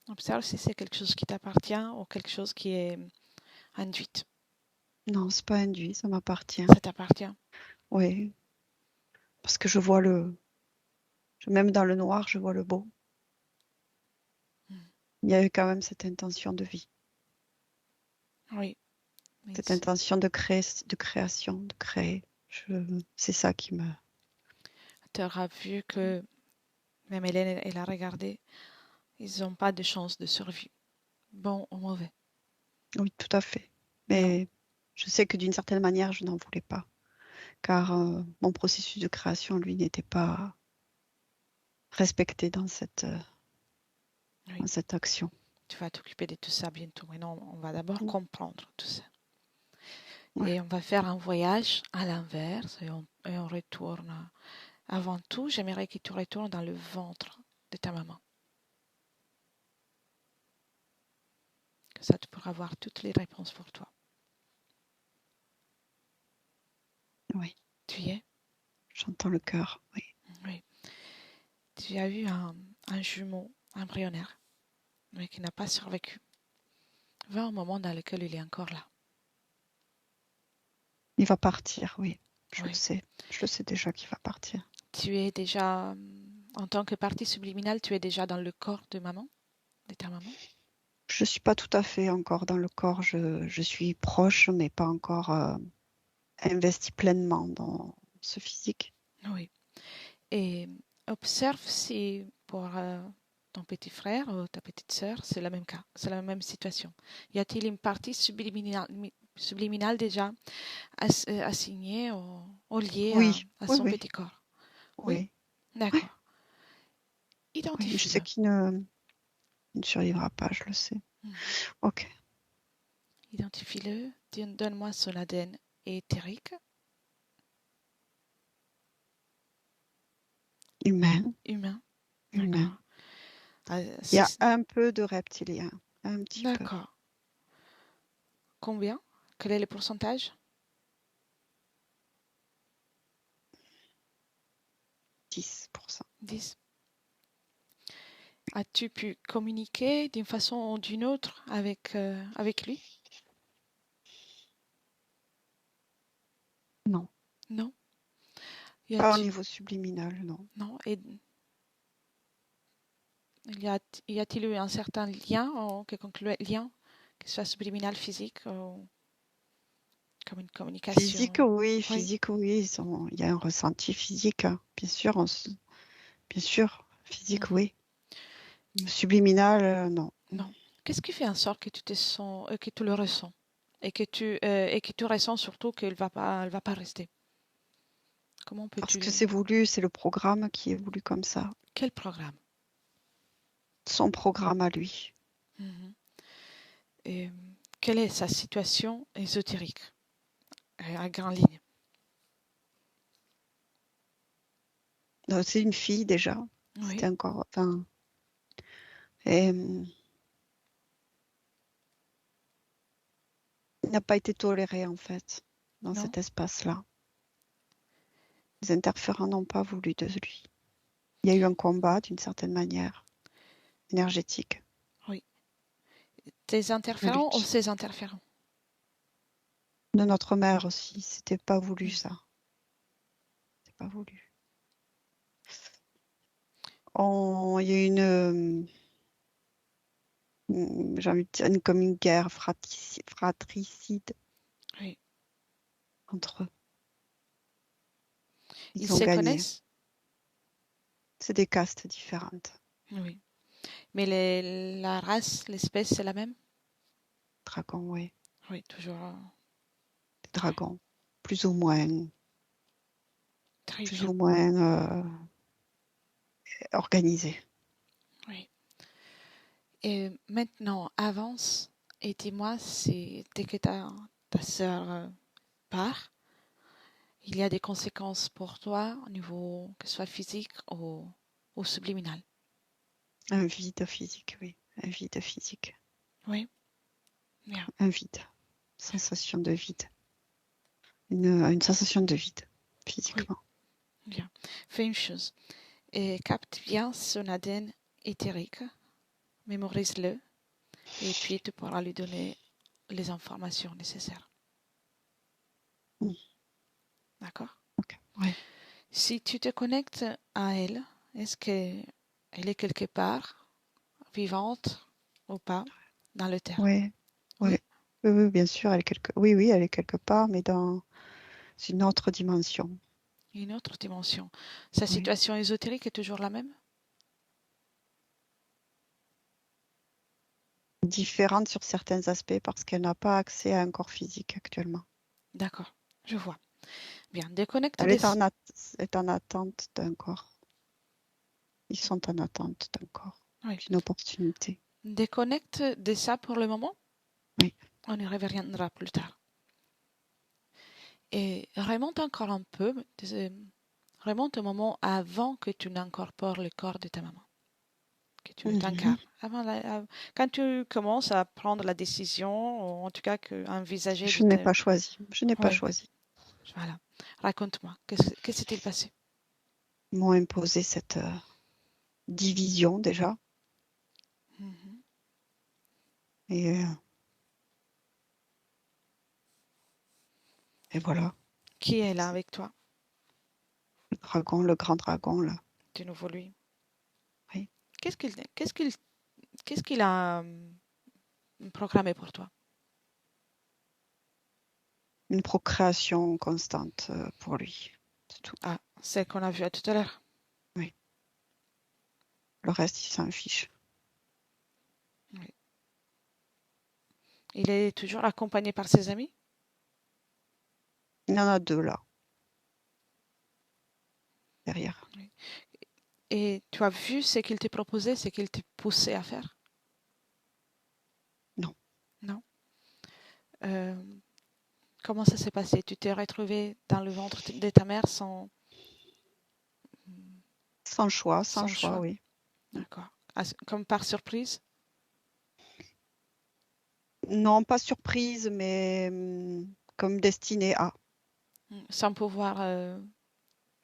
Observe si c'est quelque chose qui t'appartient ou quelque chose qui est induite. Non, c'est pas induit, ça m'appartient. Ça t'appartient. Oui, parce que même dans le noir, je vois le beau. Hmm. Il y avait quand même cette intention de vie, Oui, mais cette intention de création, de créer. C'est ça qui me... tu auras vu que même Hélène, elle a regardé. Ils n'ont pas de chance de survie, bon ou mauvais. Oui, tout à fait. Non, Mais je sais que d'une certaine manière, je n'en voulais pas, car mon processus de création, lui, n'était pas respecté oui. dans cette action. Tu vas t'occuper de tout ça bientôt. Maintenant, on va d'abord Mm. comprendre tout ça. Ouais. Et on va faire un voyage à l'inverse et on retourne. Avant tout, j'aimerais que tu retournes dans le ventre de ta maman. Que ça, tu pourras avoir toutes les réponses pour toi. Oui, Tu y es? j'entends le cœur. Oui. Oui. Tu as eu un jumeau embryonnaire, mais qui n'a pas survécu. Va au moment dans lequel il est encore là. Il va partir, oui. Je le Oui. sais. Je le sais déjà qu'il va partir. Tu es déjà, en tant que partie subliminale, tu es déjà dans le corps de maman, de ta maman? Je suis pas tout à fait encore dans le corps. Je suis proche, mais pas encore investie pleinement dans ce physique. Oui. Et observe si pour ton petit frère ou ta petite sœur, c'est le même cas, c'est la même situation. Y a-t-il une partie subliminale déjà assignée ou liée Oui, à oui, son oui, petit corps? Oui? oui, oui, D'accord. oui. Je Identifie-le. sais il ne survivra pas, je le sais. Mhm. Ok. Identifie-le. Donne-moi son ADN éthérique, Humain, humain. humain. D'accord. Ah, Il y a un peu de reptilien, un petit peu. d'accord. Combien? Quel est le pourcentage? 10%. 10. As-tu pu communiquer d'une façon ou d'une autre avec lui? Non, Non? Y pas au a-t-il, niveau subliminal, non. non? Et y a-t-il eu un certain lien ou quelconque lien, que ce soit subliminal, physique ou comme une communication? Oui, Physique, oui. Il y a un ressenti physique, hein. Bien sûr, bien sûr. Physique, mhm, oui. Subliminal, non. non. Qu'est-ce qui fait en sorte que tu te sens, que tu le ressens et que tu ressens surtout elle va pas rester? Comment Parce peux-tu que le... c'est voulu, c'est le programme qui est voulu comme ça. Quel programme? Son programme à lui. Mhm. Et quelle est sa situation ésotérique à grande ligne? C'est une fille déjà. Oui, C'était encore. Enfin, et, il n'a pas été toléré en fait dans non? cet espace-là. Les interférents n'ont pas voulu de lui. Il y a eu un combat d'une certaine manière, énergétique, Oui. Tes une interférents ou lutte. ses interférents? De notre mère aussi, c'était pas voulu Hmm. ça. C'était pas voulu. Il y a eu j'ai envie de dire, comme une guerre fratricide. Oui. entre eux. Ils Ils ont se gagné. connaissent? C'est des castes différentes. Oui. Mais la race, l'espèce, c'est la même? Dragons, oui. Oui, toujours. Des Ouais, dragons. très Plus bien. ou moins organisés. Oui. Et maintenant, avance et dis-moi si dès que ta sœur part, il y a des conséquences pour toi au niveau que ce soit physique ou subliminal. Un vide physique, oui. Un vide physique. Oui, bien, Un vide. Sensation de vide. Une sensation de vide, oui, physiquement. bien. Fais une chose et capte bien son ADN éthérique, mémorise-le et puis tu pourras lui donner les informations nécessaires. Mm, D'accord? ok. Ouais. Si tu te connectes à elle, est-ce qu'elle est quelque part, vivante ou pas, dans le terre? Ouais. Oui, Ouais. Oui, oui, bien sûr, oui, oui, elle est quelque part, mais dans une autre dimension. une autre dimension. Sa Oui. situation ésotérique est toujours la même? Différente sur certains aspects parce qu'elle n'a pas accès à un corps physique actuellement. D'accord, je vois. Bien, déconnecte Elle des... est en attente d'un corps. Ils sont en attente d'un corps, Oui. d'une opportunité. Déconnecte de ça pour le moment. Oui. On y reviendra plus tard. Et remonte encore un peu, remonte au moment avant que tu n'incorpores le corps de ta maman, que tu Mhm. t'incarnes. Quand tu commences à prendre la décision, ou en tout cas envisager de Je n'ai te... pas choisi. Je n'ai pas Oui, choisi. voilà. Raconte-moi, que s'est-il passé? Ils m'ont imposé cette division déjà. Mhm. Et, euh, et voilà. Qui est là avec toi? Le dragon, le grand dragon, là. De nouveau lui. Oui. Qu'est-ce qu'il qu'est-ce qu'il qu'est-ce qu'il a programmé pour toi? Une procréation constante pour lui. C'est tout. Ah, celle qu'on a vue à tout à l'heure. Oui. Le reste, il s'en fiche. Oui. Il est toujours accompagné par ses amis? Il y en a deux là, derrière. Oui. Et tu as vu ce qu'il t'est proposé, ce qu'il t'est poussé à faire? Non. Non? Euh, comment ça s'est passé? Tu t'es retrouvé dans le ventre de ta mère Sans sans choix, choix? oui. D'accord. Ah, comme par surprise? Non, pas surprise, mais comme destinée à. Sans pouvoir Je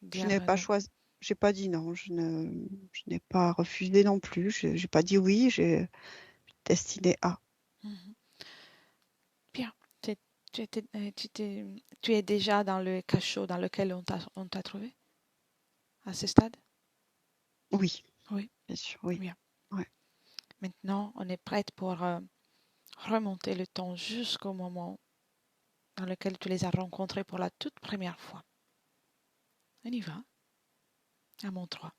dire n'ai pas non. choisi. J'ai pas dit non. Je n'ai pas refusé non plus. J'ai pas dit oui. J'ai destiné à. Mhm. Bien. Tu, tu es déjà dans le cachot dans lequel on t'a trouvé à ce stade? Oui, Oui, bien sûr, oui. bien. Ouais. Maintenant, on est prête pour remonter le temps jusqu'au moment dans lequel tu les as rencontrés pour la toute première fois. On y va, à mon 3.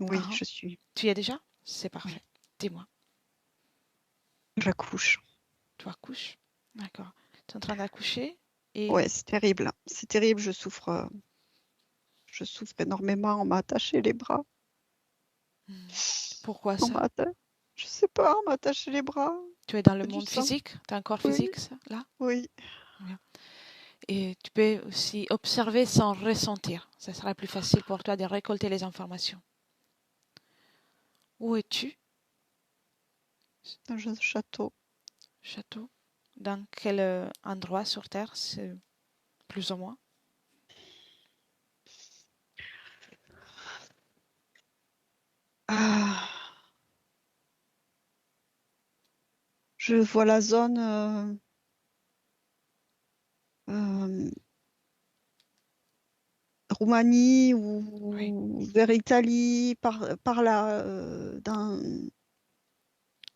Oui, Ah, je suis. tu y es déjà? C'est parfait. Oui. Dis-moi, J'accouche. tu accouches? D'accord. Tu es en train d'accoucher et Ouais, c'est terrible. C'est terrible. Je souffre énormément. On m'a attaché les bras. hmm, pourquoi On ça? m'a attaché. Je sais pas. On m'a attaché les bras. Tu es dans le Du monde sang. physique? Tu as un corps Oui, physique, ça, là? oui. Bien. Et tu peux aussi observer sans ressentir. Ça sera plus facile pour toi de récolter les informations. Où es-tu? Dans un château. Château? Dans quel endroit sur Terre, c'est plus ou moins? Ah, je vois la zone euh, Roumanie Oui, ou vers Italie, par là,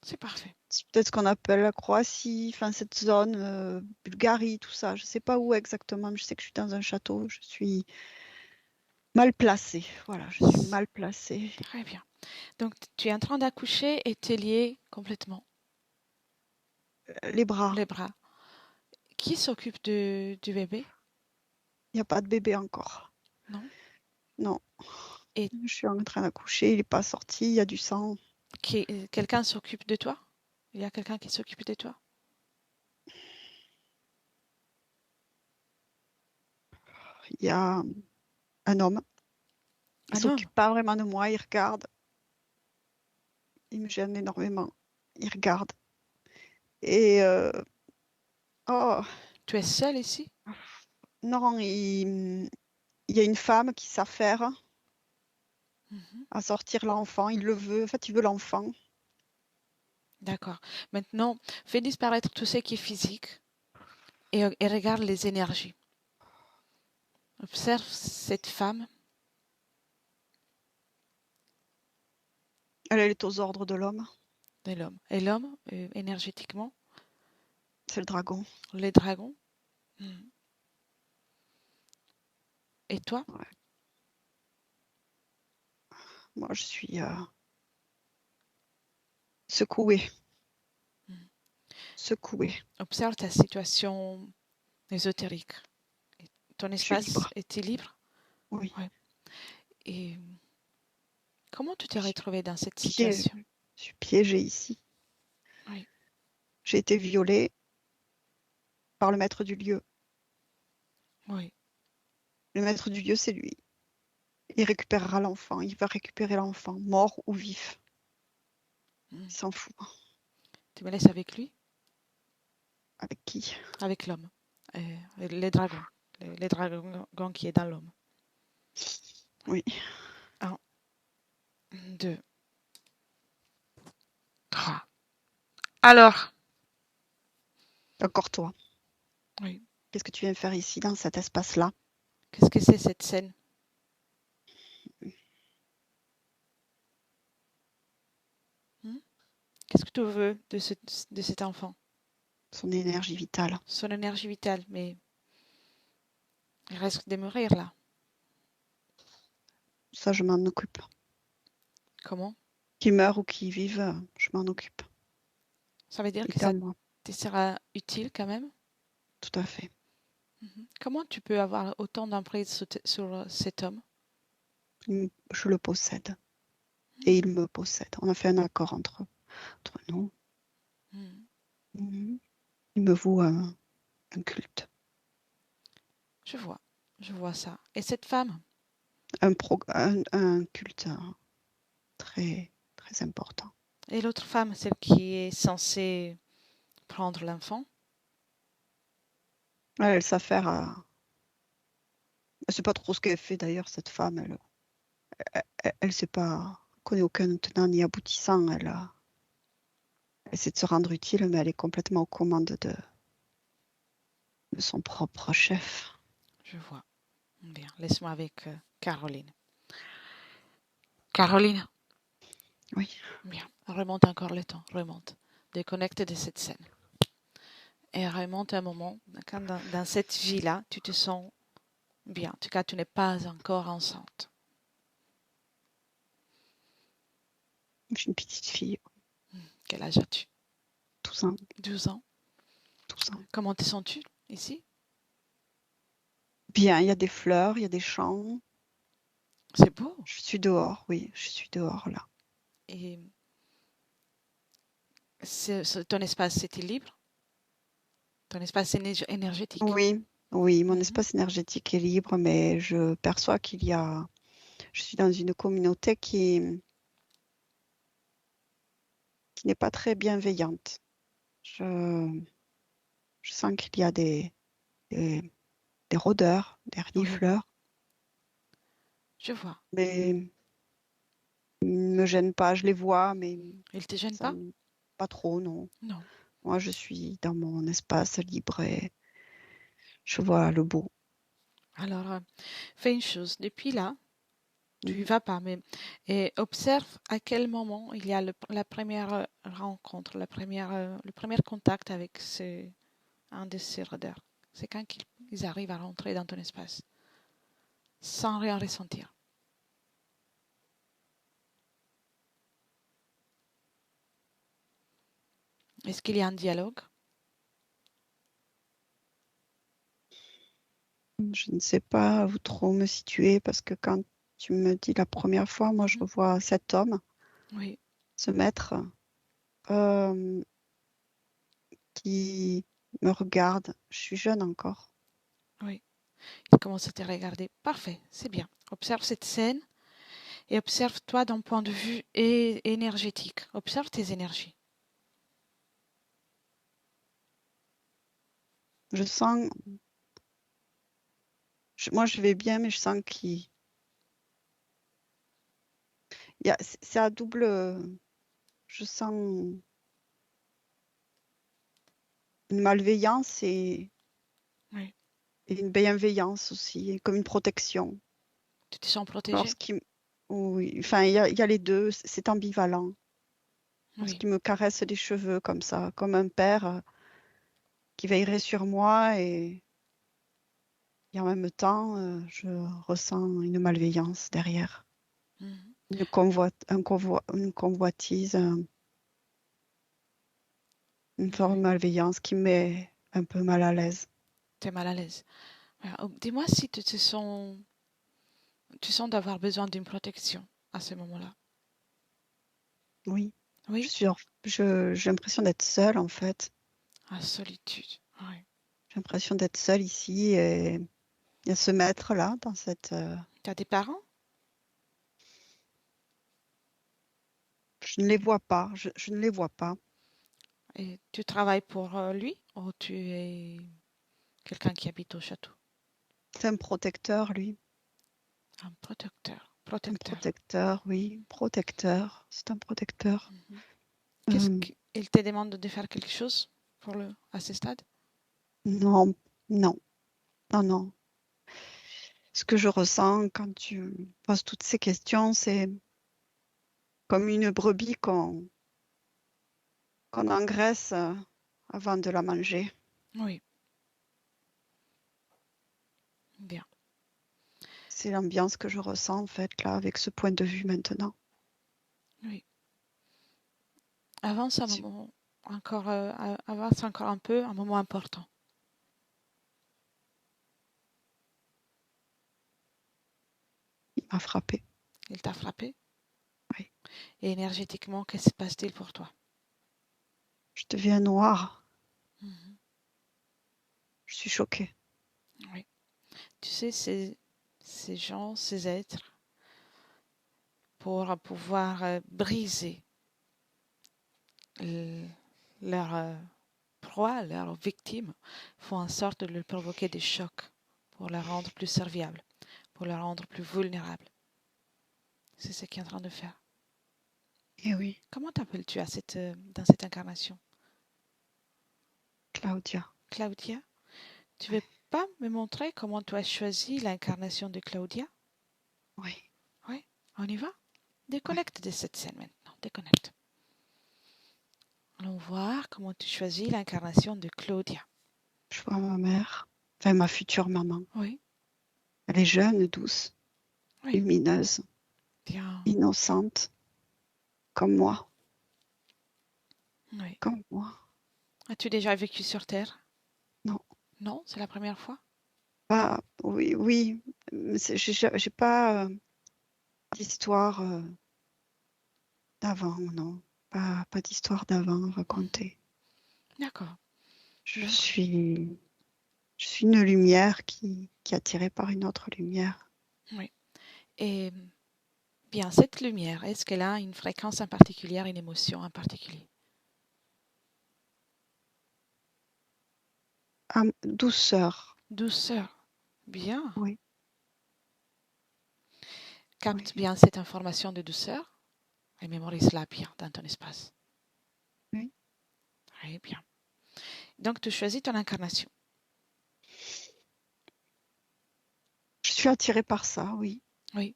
c'est parfait. C'est peut-être ce qu'on appelle la Croatie, enfin cette zone, Bulgarie, tout ça. Je sais pas où exactement, mais je sais que je suis dans un château. Je suis mal placée. Voilà, je suis mal placée. Très bien. Donc, tu es en train d'accoucher et tu es lié complètement, Les bras, les bras. Qui s'occupe du bébé? il n'y a pas de bébé encore. Non? Non, Et je suis en train d'accoucher, il n'est pas sorti, il y a du sang. quelqu'un s'occupe de toi? Il y a quelqu'un qui s'occupe de toi? Il y a un homme, il Un homme? s'occupe pas vraiment de moi, il regarde, il me gêne énormément. Il regarde. Et oh Tu es seule ici? non, il y a une femme qui s'affaire Mhm. à sortir l'enfant, il le veut, en fait il veut l'enfant. D'accord. Maintenant, fais disparaître tout ce qui est physique et regarde les énergies. Observe cette femme Elle est aux ordres de l'homme, et l'homme. Et l'homme, énergétiquement, c'est le dragon. les dragons. Mhm. Et toi, Ouais. Moi je suis secouée, mhm, secouée. observe ta situation ésotérique. Ton Je suis espace libre, est-il libre? oui. Ouais. Et comment tu t'es Je suis retrouvée dans cette piégée, situation? je suis piégée ici. Oui, J'ai été violée par le maître du lieu. oui. Le maître du lieu, c'est lui. Il récupérera l'enfant, il va récupérer l'enfant, mort ou vif. Mhm. Il s'en fout. Tu me laisses avec lui, Avec qui? avec l'homme, les dragons, les dragons qui est dans l'homme. Oui, Un, deux, trois. Alors, encore toi. oui. Qu'est-ce que tu viens faire ici, dans cet espace-là? Qu'est-ce que c'est cette scène? Hmm. Qu'est-ce que tu veux de cet enfant? Son énergie vitale. Son énergie vitale, mais il risque de mourir là. Ça, je m'en occupe. Comment? Qu'il meure ou qu'il vive, je m'en occupe. Ça veut dire Il que est ça à moi, te sera utile quand même? tout à fait. Mhm. Comment tu peux avoir autant d'emprise sur cet homme? Je le possède et il Hmm. me possède. On a fait un accord entre nous. Hmm. Mhm. Il me voue un culte, Je vois, je vois ça. Et cette femme? un culte très, très important. Et l'autre femme, celle qui est censée prendre l'enfant? Elle s'affaire à... Je sais pas trop ce qu'elle fait d'ailleurs, cette femme. Elle sait pas, connaît aucun tenant ni aboutissant. Elle essaie de se rendre utile, mais elle est complètement aux commandes de son propre chef. Je vois. Bien, laisse-moi avec Caroline. Caroline, Oui, bien, remonte encore le temps, remonte. Déconnecte de cette scène. Et remonte un moment, quand dans cette vie-là, tu te sens bien. En tout cas, tu n'es pas encore enceinte. j'ai une petite fille, Quel âge as-tu? 12 ans, 12 ans. 12 ans. Comment te sens-tu ici? Bien, il y a des fleurs, il y a des champs. C'est beau. Je suis dehors, oui, je suis dehors là. Et ton espace, c'était libre? Ton espace énergétique? Oui, oui, mon Mhm. espace énergétique est libre, mais je perçois je suis dans une communauté qui n'est pas très bienveillante. Je, je sens qu'il y a des, des rôdeurs, des Oui, renifleurs, je vois. mais ils ne me gênent pas. Je les vois, mais Il te gêne ça, pas? pas trop, non. Non. Moi, je suis dans mon espace libre et je vois le beau. Alors, fais une chose. Depuis là, Tu y Mhm. vas pas, mais et observe à quel moment il y a la première rencontre, le premier contact avec un de ces rôdeurs. C'est quand ils arrivent à rentrer dans ton espace, sans rien ressentir. Est-ce qu'il y a un dialogue? Je ne sais pas où trop me situer parce que quand tu me dis la première fois, moi je Mhm. revois cet homme, Oui, ce maître, euh, qui me regarde. Je suis jeune encore. oui. Il commence à te regarder. Parfait, c'est bien. Observe cette scène et observe-toi d'un point de vue énergétique. Observe tes énergies. Je sens, moi je vais bien, mais je sens c'est à double. Je sens une malveillance Oui. et une bienveillance aussi, et comme une protection. Tu te sens protégé? Lorsqu'il, oui, enfin il y a les deux, c'est ambivalent. Oui. Lorsqu'il me caresse les cheveux comme ça, comme un père qui veillerait sur moi et en même temps, je ressens une malveillance derrière, Mhm. une convoitise, une forme de Oui. malveillance qui me met un peu mal à l'aise. Tu es mal à l'aise. Voilà. Oh, dis-moi si tu sens d'avoir besoin d'une protection à ce moment-là. Oui, Oui? j'ai l'impression d'être seule en fait. La solitude. Oui. J'ai l'impression d'être seule ici et il y a ce maître-là dans Tu as des parents? je ne les vois pas, je ne les vois pas. Et tu travailles pour lui ou tu es quelqu'un qui habite au château? C'est un protecteur, lui. Un protecteur. Un Protecteur. protecteur, oui, protecteur. C'est un protecteur. Mhm. Qu'est-ce Euh, qu'il te demande de faire quelque chose à ce stade? non, non, non, non. Ce que je ressens quand tu me poses toutes ces questions, c'est comme une brebis qu'on engraisse avant de la manger. Oui, bien. C'est l'ambiance que je ressens en fait là avec ce point de vue maintenant. Oui. Avance un Tu- moment encore, avance encore un peu, un moment important. Il m'a frappé. Il t'a frappé Oui. et énergétiquement, que se passe-t-il pour toi? Je deviens noire. Mhm. Je suis choquée. Oui. Tu sais, ces gens, ces êtres, pour pouvoir briser l- leur proie, leur victime, font en sorte de leur provoquer des chocs pour la rendre plus serviable, pour la rendre plus vulnérable. C'est ce qu'il est en train de faire. Eh oui, Comment t'appelles-tu dans cette incarnation? Claudia. Claudia? Tu veux Ouais. pas me montrer comment tu as choisi l'incarnation de Claudia? Oui, Oui, on y va? oui. Déconnecte de cette scène maintenant. Déconnecte. Allons voir comment tu choisis l'incarnation de Claudia. Je vois ma mère, enfin ma future maman. Oui, Elle est jeune, douce, oui, lumineuse, bien. innocente, comme moi, Oui. comme moi. As-tu déjà vécu sur Terre? Non, Non, c'est la première fois. pas, oui, oui, mais j'ai pas d'histoire d'avant, non, pas d'histoire d'avant à Mhm. raconter. D'accord. Je Donc, suis, je suis une lumière qui est attirée par une autre lumière. oui. Et bien, cette lumière, est-ce qu'elle a une fréquence en particulier, une émotion en particulier? Ah, douceur, Douceur. Bien. oui, Capte oui, bien cette information de douceur et mémorise-la bien dans ton espace. oui. Très bien. Donc, tu choisis ton incarnation. Je suis attirée par ça, oui. Oui.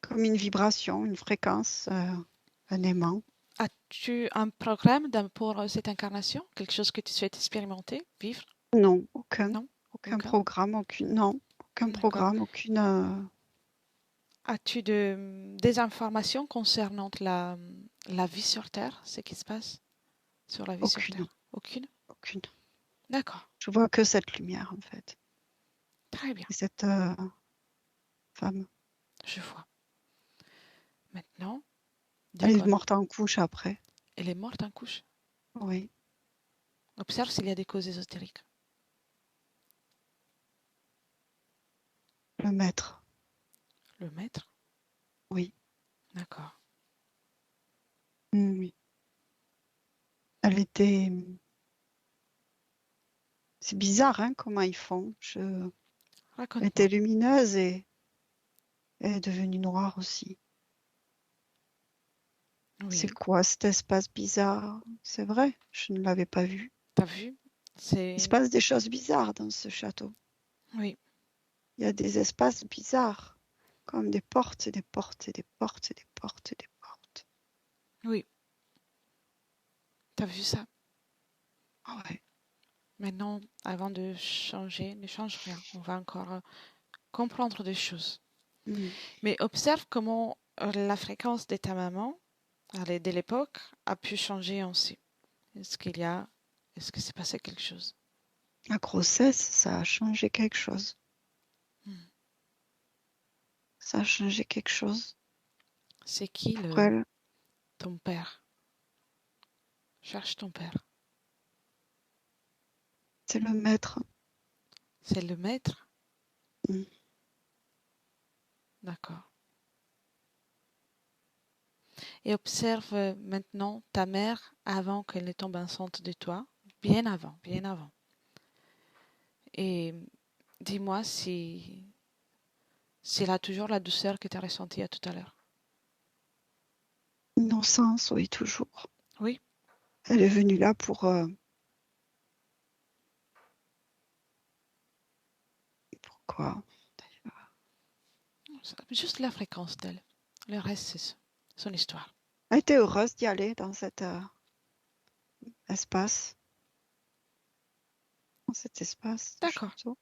comme une vibration, une fréquence, un aimant. As-tu un programme pour cette incarnation? Quelque chose que tu souhaites expérimenter, vivre? Non, aucun, Non? aucun Aucun? programme, non, aucun D'accord. programme, aucune, As-tu des informations concernant la vie sur Terre, ce qui se passe sur la vie sur aucune, Terre? Aucune? aucune. D'accord. Je vois que cette lumière, en fait, Très bien. et cette femme. Je vois. Maintenant, Elle est déconne. morte en couche après. Elle est morte en couche. Oui, Observe s'il y a des causes ésotériques. le maître. Le maître? Oui, D'accord. oui. Elle était. C'est bizarre, hein, comment ils font. Elle était Raconte-moi. lumineuse et elle est devenue noire aussi. C'est Oui. quoi cet espace bizarre? C'est vrai, je ne l'avais pas vu. T'as vu? Il se C'est... passe des choses bizarres dans ce château. Oui. Il y a des espaces bizarres, comme des portes et des portes et des portes et des portes et des portes. Oui. T'as vu ça? Ah ouais. Maintenant, avant de changer, ne change rien. On va encore comprendre des choses. Mm. Mais observe comment la fréquence de ta maman, dès l'époque, a pu changer aussi. Est-ce qu'il y a... Est-ce que s'est passé quelque chose? La grossesse, ça a changé quelque chose. Hmm. Ça a changé quelque chose C'est qui pour elle. ton père? Cherche ton père. C'est le maître. C'est le maître? Mm. D'accord. Et observe maintenant ta mère avant qu'elle ne tombe enceinte de toi. Bien avant, bien avant. Et dis-moi si elle a toujours la douceur que tu as ressentie à tout à l'heure. Innocence, oui, toujours. Oui, Elle est venue là pourquoi? juste la fréquence d'elle. Le reste, c'est son histoire. Elle était heureuse d'y aller dans cet espace, dans cet espace du D'accord, château.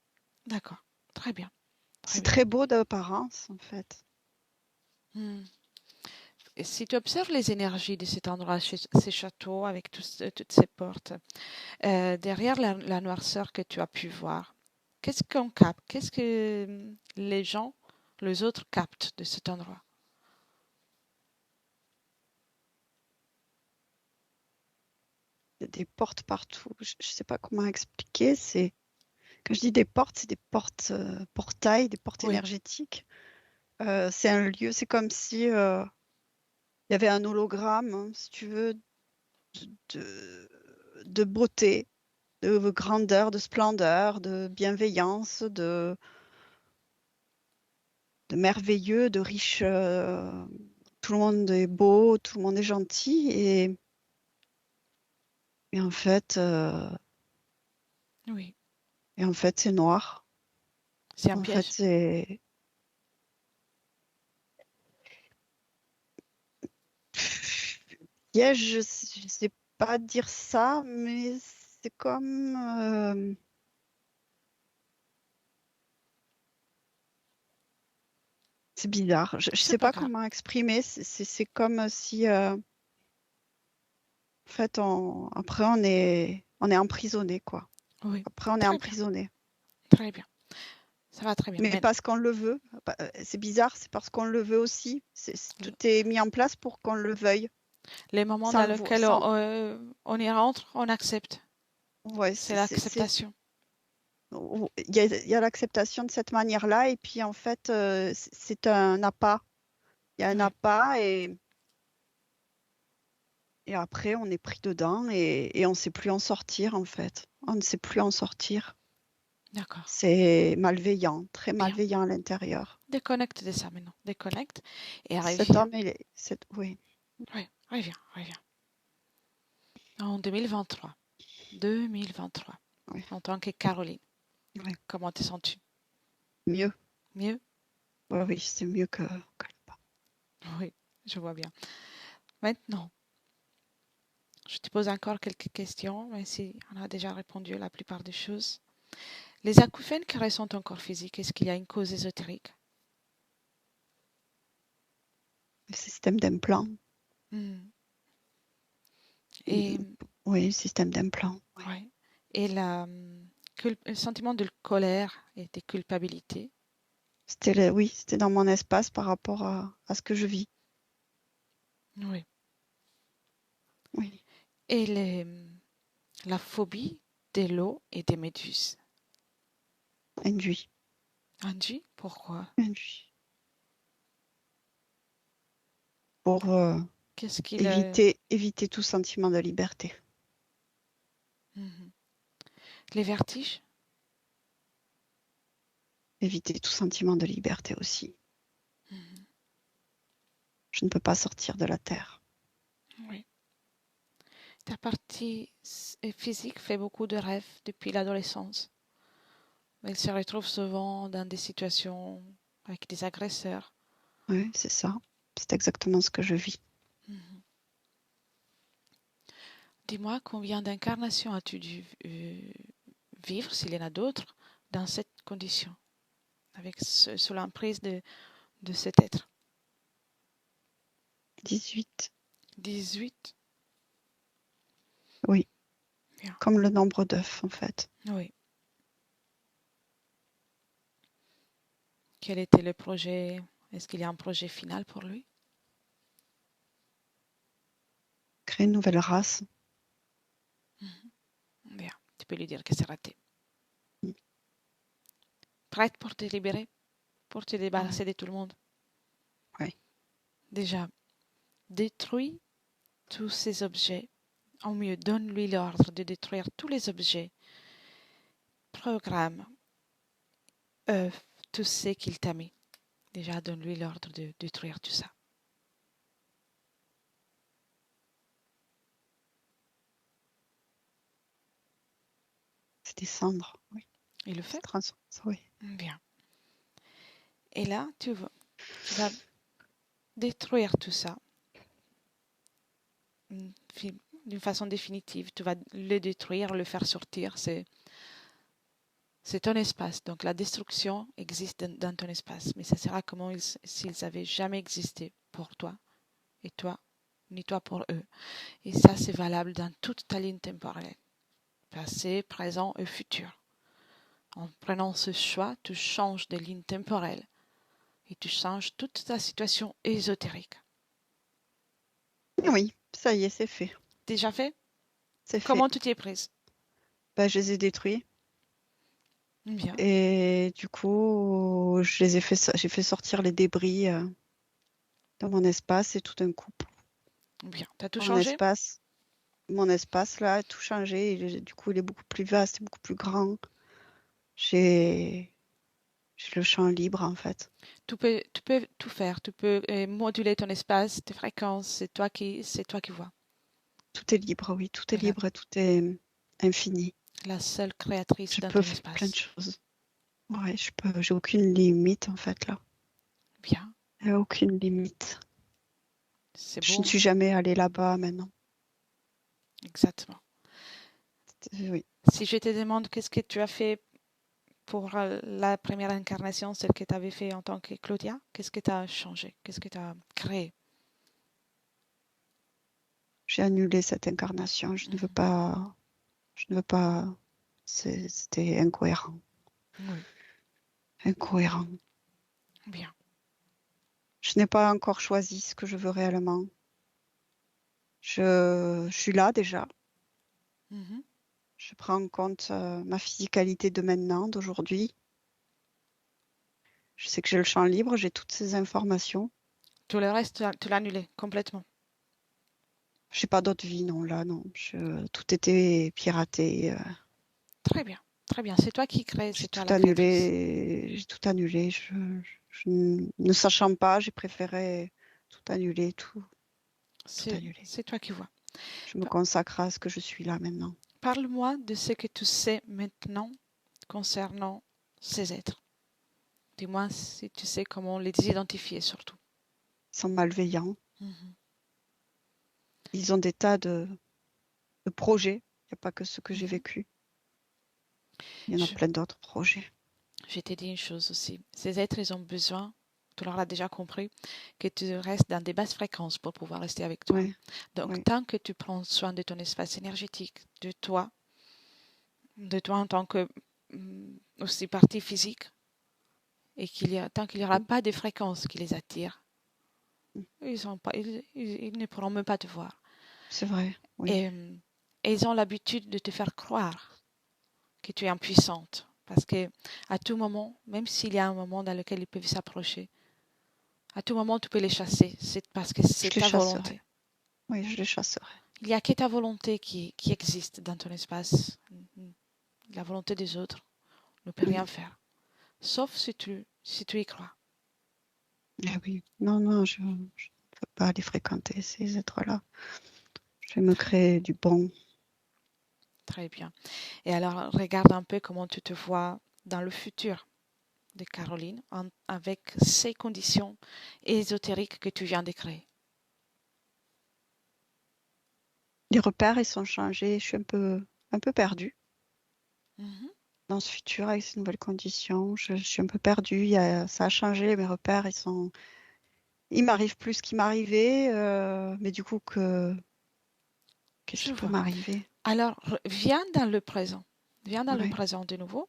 d'accord. Très bien, très C'est bien. très beau d'apparence, en fait. Hmm. Et si tu observes les énergies de cet endroit, ces châteaux, avec toutes ces portes, derrière la noirceur que tu as pu voir, qu'est-ce qu'on capte? Qu'est-ce que les gens, les autres captent de cet endroit? Il y a des portes partout. Je ne sais pas comment expliquer. Quand je dis des portes, c'est des portes portails, des portes Oui, énergétiques. C'est un lieu, c'est comme si il y avait un hologramme, hein, si tu veux, de, de beauté, de grandeur, de splendeur, de bienveillance, de merveilleux, de riche. Tout le monde est beau, tout le monde est gentil. Et en fait, oui. c'est noir. C'est un En fait, piège. c'est piège, je sais pas dire ça, mais c'est comme c'est bizarre. Je C'est sais pas pas grave. comment exprimer. C'est comme si en fait après on est emprisonné quoi. Oui, Après on est très bien, emprisonné. très bien. Ça va très bien. Mais Mais parce qu'on le veut. C'est bizarre, c'est parce qu'on le veut aussi. Tout est mis en place pour qu'on le veuille. les moments Sans dans le vo- lesquels sans on y rentre, on accepte. Ouais, C'est l'acceptation. il y a l'acceptation de cette manière-là et puis en fait c'est un appât. Il y a un Oui, appât et après on est pris dedans et on ne sait plus en sortir en fait. On ne sait plus en sortir. d'accord. C'est malveillant, très Bien. malveillant à l'intérieur. Déconnecte de ça maintenant. Déconnecte et Cet reviens. homme, oui, Oui, reviens, reviens. En 2023. 2023. oui, En tant que Caroline. oui. Comment te sens-tu? Mieux. Mieux? Oui, oui, c'est mieux que là-bas. Oui, je vois bien. Maintenant, je te pose encore quelques questions, même si on a déjà répondu à la plupart des choses. Les acouphènes caressant ton corps physique, est-ce qu'il y a une cause ésotérique? Le système d'implant. Hmm. Et, Mm, oui, le système d'implant. Oui. ouais. Et le sentiment de colère et de culpabilité. Oui, c'était dans mon espace par rapport à ce que je vis. Oui. Oui, Et la phobie de l'eau et des méduses. induit. Angie, pourquoi? Induit. Pour Qu'est-ce qu'il a? éviter tout sentiment de liberté. Mhm. Les vertiges? Éviter tout sentiment de liberté aussi. Mhm. Je ne peux pas sortir de la terre. Oui. Ta partie physique fait beaucoup de rêves depuis l'adolescence. Elle se retrouve souvent dans des situations avec des agresseurs. Oui, c'est ça. C'est exactement ce que je vis. Mhm. Dis-moi, combien d'incarnations as-tu dû vivre, s'il y en a d'autres, dans cette condition, sous l'emprise de cet être? 18. 18. Oui, Bien. comme le nombre d'œufs en fait. Oui. Quel était le projet? Est-ce qu'il y a un projet final pour lui? Créer une nouvelle race. Mhm. Bien. Tu peux lui dire que c'est raté. Mm. Prête pour te libérer, pour te Ouais, débarrasser de tout le monde? ouais. Déjà, détruis tous ces objets. Au mieux, donne-lui l'ordre de détruire tous les objets, programme, tout ce qu'il t'a mis. Déjà, donne-lui l'ordre de détruire tout ça. C'est des cendres. Oui, Il le c'est fait? oui. Bien. Et là, tu vas détruire tout ça d'une façon définitive. Tu vas le détruire, le faire sortir. C'est ton espace. Donc la destruction existe dans ton espace. Mais ça sera comme s'ils avaient jamais existé pour toi et toi, ni toi pour eux. Et ça, c'est valable dans toute ta ligne temporelle. Passé, présent et futur. En prenant ce choix, tu changes de ligne temporelle et tu changes toute ta situation ésotérique. Oui, ça y est, c'est fait. Déjà fait? C'est fait. Comment tu t'y es prise? Bah, je les ai détruits. Bien, Et du coup, j'ai fait sortir les débris dans mon espace et tout d'un coup, bien. T'as tout mon changé? espace, mon espace là a tout changé. Du coup, il est beaucoup plus vaste et beaucoup plus grand. J'ai, j'ai le champ libre en fait. Tu peux tout faire. Tu peux moduler ton espace, tes fréquences. C'est toi qui vois. Tout est libre, oui, tout est La, libre et tout est infini. la seule créatrice Je dans peux ton faire plein de espace. choses. Ouais, j'ai aucune limite en fait là. Bien, Il n'y a aucune limite. c'est Je ne beau, suis jamais allée là-bas maintenant. exactement. Oui. Si je te demande qu'est-ce que tu as fait pour la première incarnation, celle que tu avais fait en tant que Claudia, qu'est-ce que tu as changé? Qu'est-ce que tu as créé? J'ai annulé cette incarnation. Mhm. Je ne veux pas. C'était incohérent. Oui, Incohérent. bien. Je n'ai pas encore choisi ce que je veux réellement. Je suis là déjà. Mhm. Je prends en compte ma physicalité de maintenant, d'aujourd'hui. Je sais que j'ai le champ libre, j'ai toutes ces informations. Tout le reste, tu l'as annulé complètement. J'ai pas d'autre vie, non, là, non. Tout était piraté. Très bien, très bien. C'est toi qui crée, c'est J'ai toi tout la créatrice. annulé. J'ai tout annulé. Ne sachant pas, j'ai préféré tout annuler, tout annuler. C'est toi qui vois. Je me Pa- consacre à ce que je suis là maintenant. Parle-moi de ce que tu sais maintenant concernant ces êtres. Dis-moi si tu sais comment les identifier surtout. Ils sont malveillants. Mhm. Ils ont des tas de projets. Il n'y a pas que ce que j'ai Mhm. vécu. Il y en a Je, plein d'autres projets. je t'ai dit une chose aussi. Ces êtres, ils ont besoin, tu l'auras déjà compris, que tu restes dans des basses fréquences pour pouvoir rester avec toi. Oui, Donc, oui, tant que tu prends soin de ton espace énergétique, de toi en tant que aussi partie physique, et tant qu'il n'y aura mm, pas de fréquences qui les attirent, mm. ils ne pourront même pas te voir. C'est vrai, oui. Et ils ont l'habitude de te faire croire que tu es impuissante. Parce que à tout moment, même s'il y a un moment dans lequel ils peuvent s'approcher, à tout moment tu peux les chasser. C'est parce que Je c'est les ta chasserai. volonté. Oui, je les chasserai. Il n'y a que ta volonté qui existe dans ton espace. La volonté des autres ne peut Mm. rien faire. Sauf si tu y crois. Ah oui. Non, non, je ne veux pas les fréquenter, ces êtres-là. Je vais me Très, créer du bon. très bien. Et alors, regarde un peu comment tu te vois dans le futur de Caroline avec ces conditions ésotériques que tu viens de créer. Les repères, ils sont changés. Je suis un peu perdue Mhm. dans ce futur avec ces nouvelles conditions. Je suis un peu perdue. Ça a changé. Mes repères, il m'arrive plus ce qui m'arrivait. Mais du coup, qu'est-ce Je qui peut vois. m'arriver? Alors, viens dans le présent. Viens dans le Ouais, présent de nouveau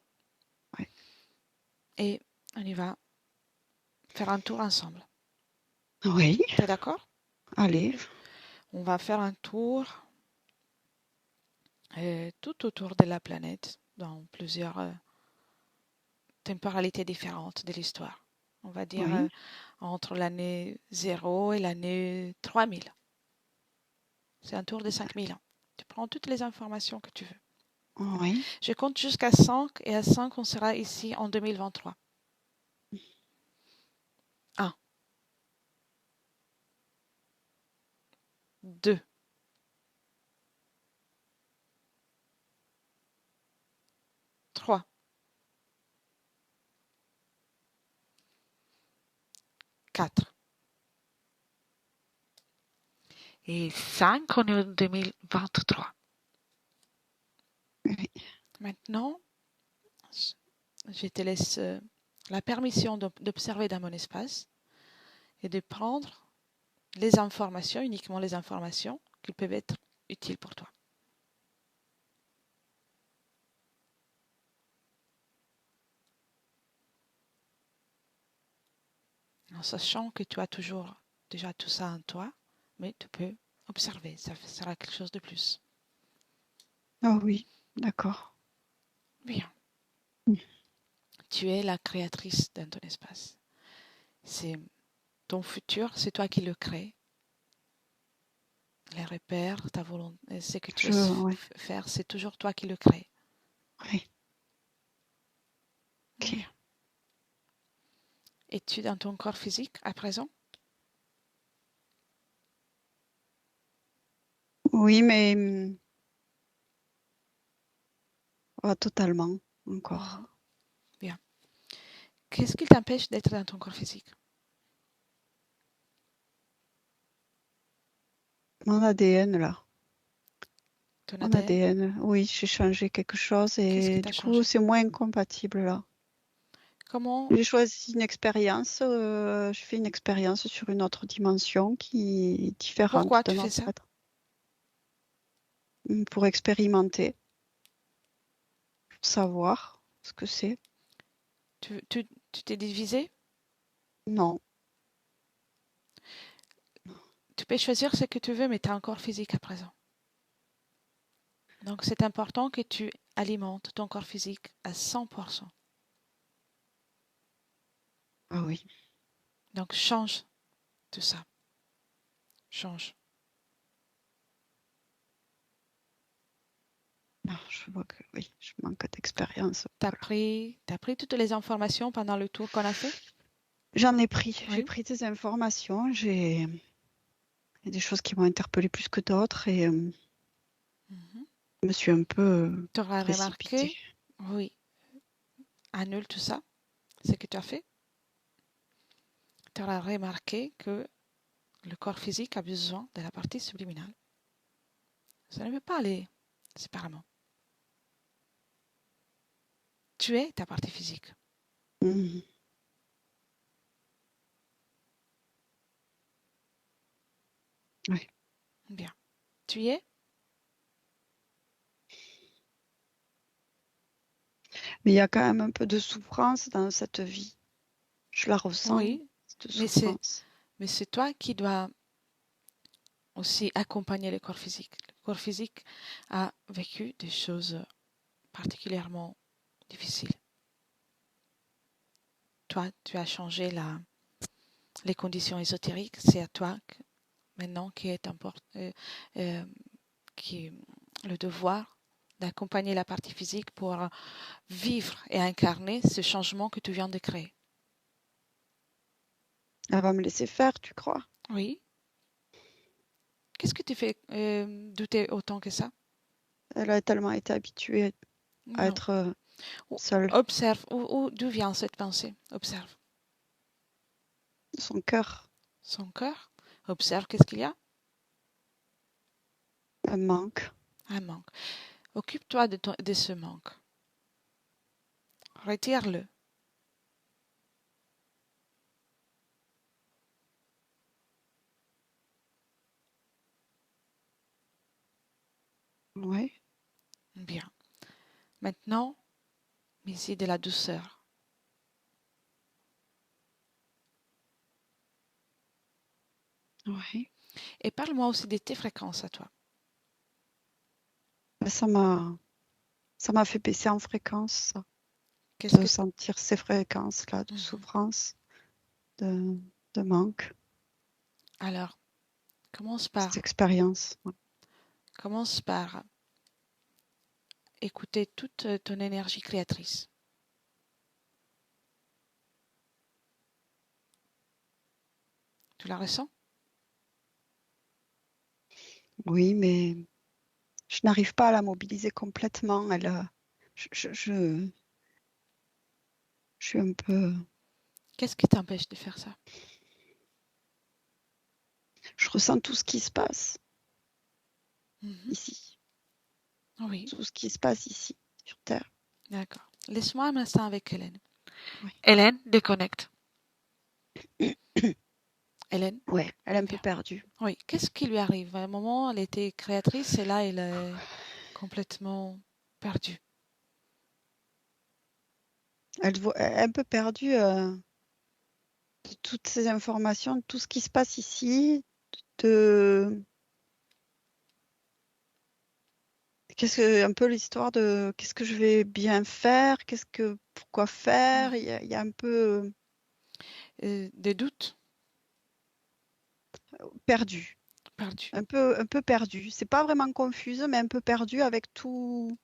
ouais. et on y va faire un tour ensemble. Oui, T'es d'accord? allez. On va faire un tour tout autour de la planète dans plusieurs temporalités différentes de l'histoire. On va dire Oui, entre l'année 0 et l'année 3000. C'est un tour de 5000 ans. Tu prends toutes les informations que tu veux. oui. Je compte jusqu'à 5 et à 5, on sera ici en 2023. 1, 2, 3, 4 et 5, on est en 2023. Oui. Maintenant, je te laisse la permission d'observer dans mon espace et de prendre les informations, uniquement les informations qui peuvent être utiles pour toi. En sachant que tu as toujours déjà tout ça en toi, mais tu peux observer, ça sera quelque chose de plus. Ah oui, d'accord. Bien, Mm. tu es la créatrice dans ton espace. C'est ton futur, c'est toi qui le crées. Les repères, ta volonté, ce que tu veux Ouais, faire, c'est toujours toi qui le crées. ouais. Ok. Bien. Es-tu dans ton corps physique à présent? Oui, mais pas totalement Mhm. encore. Bien. Qu'est-ce qui t'empêche d'être dans ton corps physique? Mon ADN, là. Ton Mon ADN? ADN, oui, j'ai changé quelque chose Qu'est-ce qui et t'a du coup, changé? c'est moins compatible là. Comment? J'ai choisi une expérience, je fais une expérience sur une autre dimension qui est différente Pourquoi de tu fais notre ça? être, pour expérimenter, pour savoir ce que c'est. Tu t'es divisé? Non, Tu peux choisir ce que tu veux, mais tu as un corps physique à présent. Donc c'est important que tu alimentes ton corps physique à 100%. ah oui, Donc change tout ça. Change. non, je vois que oui, je manque d'expérience. Voilà. T'as pris toutes les informations pendant le tour qu'on a fait? J'ai Oui. pris des informations, il y a des choses qui m'ont interpellée plus que d'autres et Mhm. je me suis un peu Tu auras précipitée. remarqué, oui, annule tout ça, ce que tu as fait. Tu auras remarqué que Le corps physique a besoin de la partie subliminale. Ça ne peut pas aller séparément. Tu es ta partie physique. Mhm. Oui. Bien. Tu y es? Mais il y a quand même un peu de souffrance dans cette vie. Je la ressens, Oui, cette mais c'est souffrance. mais c'est toi qui dois aussi accompagner le corps physique. Le corps physique a vécu des choses particulièrement difficiles. Toi, tu as changé les conditions ésotériques. C'est à toi maintenant qui est le devoir d'accompagner la partie physique pour vivre et incarner ce changement que tu viens de créer. Elle va me laisser faire, tu crois? Oui. Qu'est-ce que tu fais douter autant que ça? Elle a tellement été habituée à Non. être seule. Observe d'où vient cette pensée. Observe Son cœur, son cœur. Observe qu'est-ce qu'il y a. un manque. Un manque. Occupe-toi de ce manque. Retire-le. Oui, Bien. Maintenant, mets-y de la douceur. oui. Et parle-moi aussi de tes fréquences à toi. Ça m'a fait baisser en fréquence, ça, Qu'est-ce de que... sentir ces fréquences-là de Mhm. souffrance, de, de manque, Alors, cette expérience. commence par écouter toute ton énergie créatrice. Tu la ressens? Oui, mais je n'arrive pas à la mobiliser complètement. Je suis un peu. Qu'est-ce qui t'empêche de faire ça? Je ressens tout ce qui se passe Mhm. ici, Oui, tout ce qui se passe ici, sur Terre. d'accord. Laisse-moi un instant avec Hélène. Oui. Hélène, déconnecte. Hélène, Ouais, elle est un peu bien. perdue. Oui, qu'est-ce qui lui arrive? À un moment, elle était créatrice et là, elle est complètement perdue. Elle est un peu perdue de toutes ces informations, de tout ce qui se passe ici, de un peu l'histoire de qu'est-ce que je vais bien faire, pourquoi faire. Mhm. Il y a un peu Des doutes? perdu, Perdue. un peu perdu. C'est pas vraiment confuse, mais un peu perdu avec tout.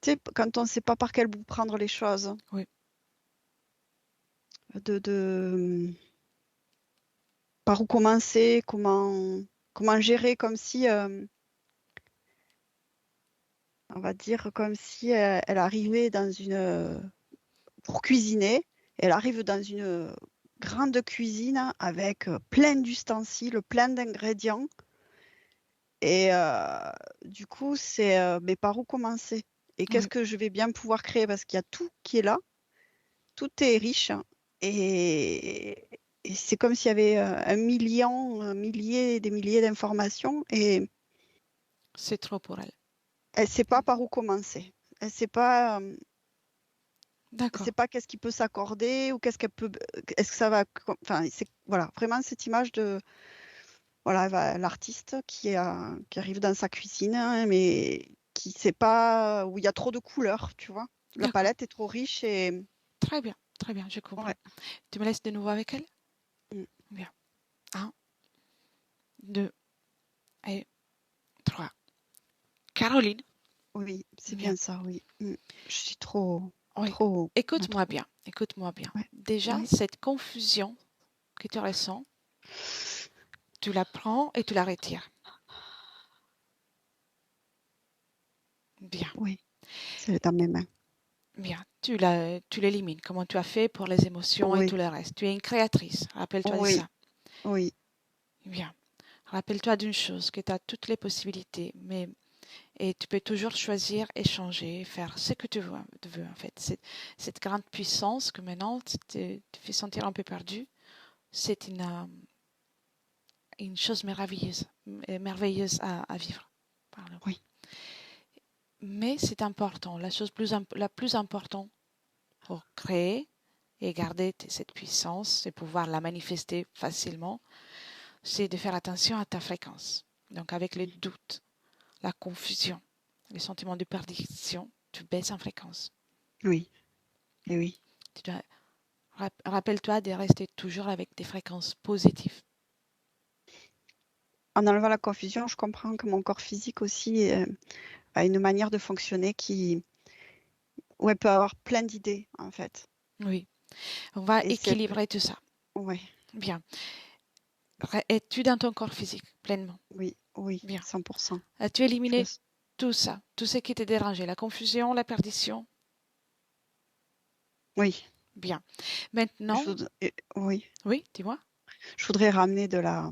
Tu sais, quand on ne sait pas par quel bout prendre les choses, Oui, de par où commencer, comment gérer, comme si, on va dire, comme si elle arrivait pour cuisiner, elle arrive dans une grande cuisine avec plein d'ustensiles, plein d'ingrédients. Et du coup, mais par où commencer? Et qu'est-ce oui, que je vais bien pouvoir créer? Parce qu'il y a tout qui est là, tout est riche. Et, et c'est comme s'il y avait un millier, des milliers d'informations et c'est trop pour elle. elle ne sait pas par où commencer. Elle ne sait pas, D'accord, qu'est-ce qui peut s'accorder ou qu'est-ce qu'elle peut, est-ce que ça va, enfin, c'est voilà, vraiment cette image de voilà, l'artiste qui arrive dans sa cuisine, hein, mais qui sait pas où il y a trop de couleurs, tu vois. La d'accord. palette est trop riche et Très bien, je comprends. ouais. Tu me laisses de nouveau avec elle? Mm. Bien. Un, deux et trois. Caroline, Oui, c'est bien. bien ça, oui. Mm. Je suis trop, Oui, trop, on a écoute-moi trop. bien, écoute-moi bien. Ouais, Déjà, oui, cette confusion que tu ressens, tu la prends et tu la retires. Bien, oui, c'est dans mes mains. bien. Tu l'élimines, comment tu as fait pour les émotions et Oui, tout le reste. Tu es une créatrice, rappelle-toi de oui, ça. Oui, Bien. Rappelle-toi d'une chose, que tu as toutes les possibilités, et tu peux toujours choisir et changer, faire ce que tu veux en fait. Cette grande puissance que maintenant te fait sentir un peu perdu, c'est une chose merveilleuse à vivre. Pardon. oui, Mais c'est important, la plus importante pour créer et garder cette puissance et pouvoir la manifester facilement, c'est de faire attention à ta fréquence. Donc avec les doutes, la confusion, les sentiments de perdition, tu baisses en fréquence. oui, et oui. Tu dois, rappelle-toi de rester toujours avec des fréquences positives. En enlevant la confusion, je comprends que mon corps physique aussi a une manière de fonctionner où elle peut avoir plein d'idées, en fait. Oui, on va Et c'est, équilibrer tout ça. ouais, Bien. Es-tu dans ton corps physique pleinement? oui, oui, Bien. 100%. As-tu Je le, éliminé tout ça, tout ce qui te dérangeait, la confusion, la perdition? oui, Bien. Maintenant, oui, oui, dis-moi. je voudrais ramener de la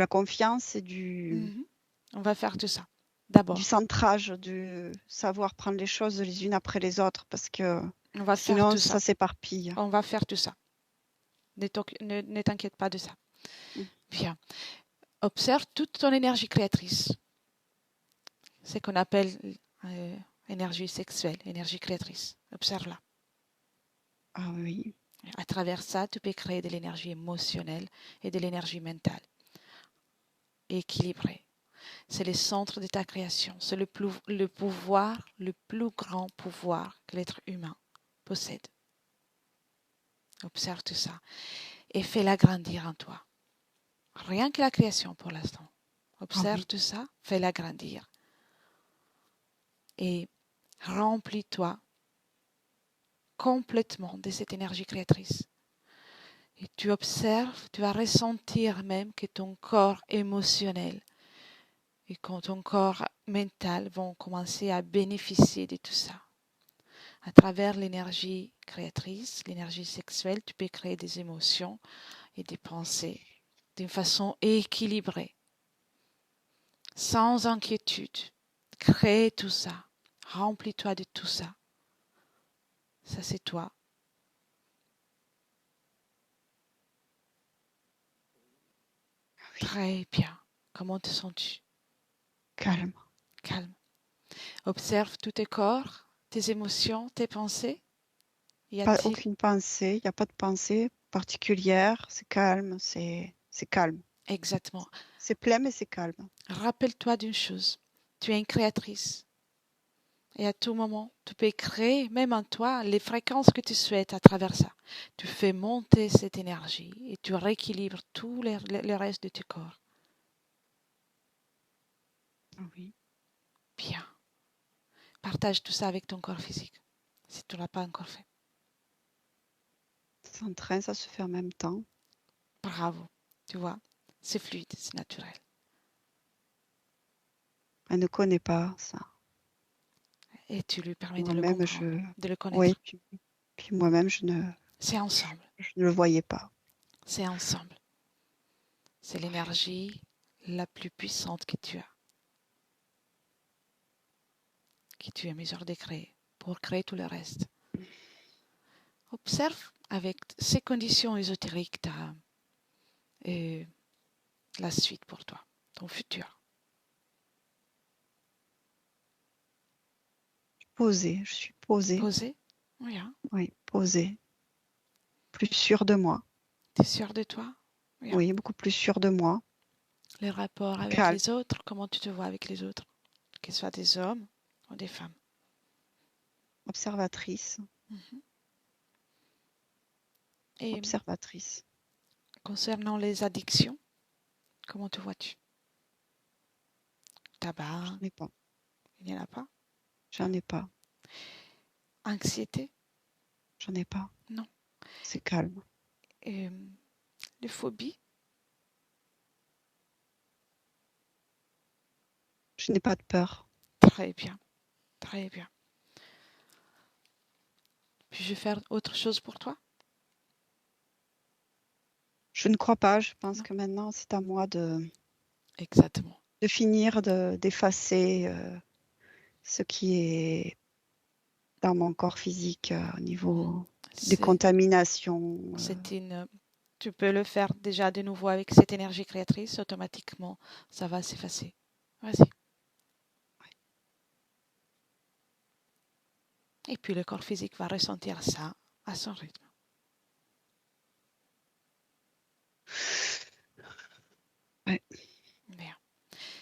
confiance et Mhm. On va faire tout ça. du D'abord, centrage, du savoir prendre les choses les unes après les autres, parce que on va faire sinon, tout ça. ça s'éparpille. On va faire tout ça. Ne t'inquiète pas de ça. Mm. Bien. Observe toute ton énergie créatrice. C'est ce qu'on appelle euh, énergie sexuelle, énergie créatrice. Observe-la. Ah oui, À travers ça, tu peux créer de l'énergie émotionnelle et de l'énergie mentale équilibrée. C'est le centre de ta création. C'est le pouvoir, le plus grand pouvoir que l'être humain possède. Observe tout ça et fais-la grandir en toi. Rien que la création pour l'instant. ah Observe oui, tout ça, fais-la grandir et remplis-toi complètement de cette énergie créatrice. Et tu observes, tu vas ressentir même que ton corps émotionnel et que ton corps mental vont commencer à bénéficier de tout ça. À travers l'énergie créatrice, l'énergie sexuelle, tu peux créer des émotions et des pensées d'une façon équilibrée, sans inquiétude. Crée tout ça. Remplis-toi de tout ça. Ça, c'est toi. oui, Très bien. Comment te sens-tu? calme. Calme. Observe tous tes corps, tes émotions, tes pensées. Y Pas a-t-il aucune pensée, il n'y a pas de pensée particulière, c'est calme, c'est calme. exactement? C'est plein, mais c'est calme. Rappelle-toi d'une chose. Tu es une créatrice. Et à tout moment, tu peux créer, même en toi, les fréquences que tu souhaites à travers ça. Tu fais monter cette énergie et tu rééquilibres tout le reste de ton corps. Ah oui. Bien. Partage tout ça avec ton corps physique, si tu ne l'as pas encore fait. C'est en train, ça se fait en même temps. Bravo. Tu vois, c'est fluide, c'est naturel. Elle ne connaît pas ça. Et tu lui permets de le Moi-même, comprendre, de le oui, connaître. puis moi-même, C'est ensemble. je ne le voyais pas. C'est ensemble. C'est l'énergie la plus puissante que tu es en mesure de créer pour créer tout le reste. Observe avec ces conditions ésotériques et la suite pour toi, ton futur. Posée, je suis posée, Posé, oui, hein? oui, posée. Plus sûre de moi. Tu es sûr de toi? Oui, hein? Oui, beaucoup plus sûre de moi. Les rapports avec Calme, les autres, comment tu te vois avec les autres, qu'ils soient des hommes ou des femmes. observatrice, Mhm. Et observatrice. concernant les addictions, comment te vois-tu? Tabac, J'en ai pas, il n'y en a pas. j'en ai pas, Anxiété, j'en ai pas. non. C'est calme. Et, les phobies, Je n'ai pas de peur. très bien, très bien. Puis-je faire autre chose pour toi? Je ne crois pas. Je pense Non? que maintenant, c'est à moi Exactement. de finir d'effacer ce qui est dans mon corps physique au Mm. niveau des C'est, contaminations. c'est une, tu peux le faire déjà de nouveau avec cette énergie créatrice, automatiquement, ça va s'effacer. Vas-y. Et puis le corps physique va ressentir ça à son rythme. Ouais. Bien.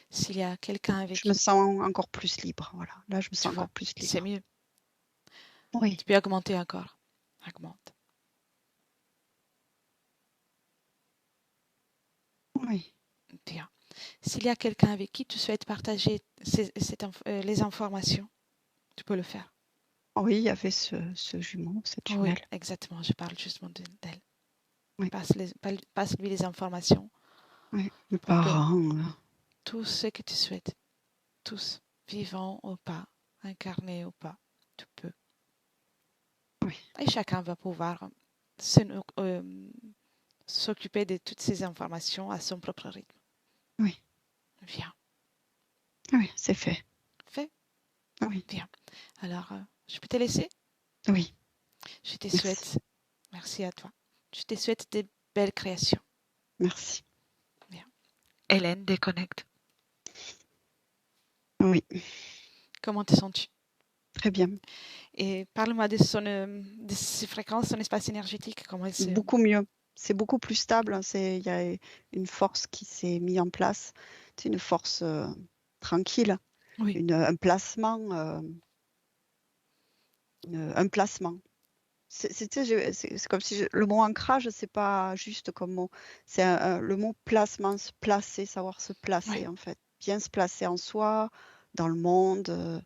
S'il y a quelqu'un avec Je me qui, sens encore plus libre. Voilà. Là, je me tu sens vois, encore plus c'est libre. mieux. Tu Oui, peux augmenter encore. Augmente. oui. Bien. S'il y a quelqu'un avec qui tu souhaites partager les informations, tu peux le faire. Oui, il y avait ce jumeau, cette Oui, jumelle. exactement. Je parle justement d'elle. Oui, Passe-lui les informations oui. Mes pour que parents. tout ce que tu souhaites, tous, vivants ou pas, incarnés ou pas, tu peux. Oui, Et chacun va pouvoir se- euh, s'occuper de toutes ces informations à son propre rythme. oui, Viens, oui, c'est fait. fais, Oui, viens. Alors, je peux te laisser? oui. Je te Merci. souhaite, merci à toi. Je te souhaite des belles créations. Merci. Viens. Hélène, déconnecte. Oui, Comment te sens-tu? très bien. Et parle-moi de ses fréquences, son espace énergétique, comment elle se... Beaucoup mieux. C'est beaucoup plus stable. Il y a une force qui s'est mise en place. C'est une force tranquille, Oui, un placement, un placement. Tu sais, c'est comme si le mot ancrage, c'est pas juste comme mot. C'est le mot placement, se placer, savoir se placer oui, en fait. Bien se placer en soi, dans le monde,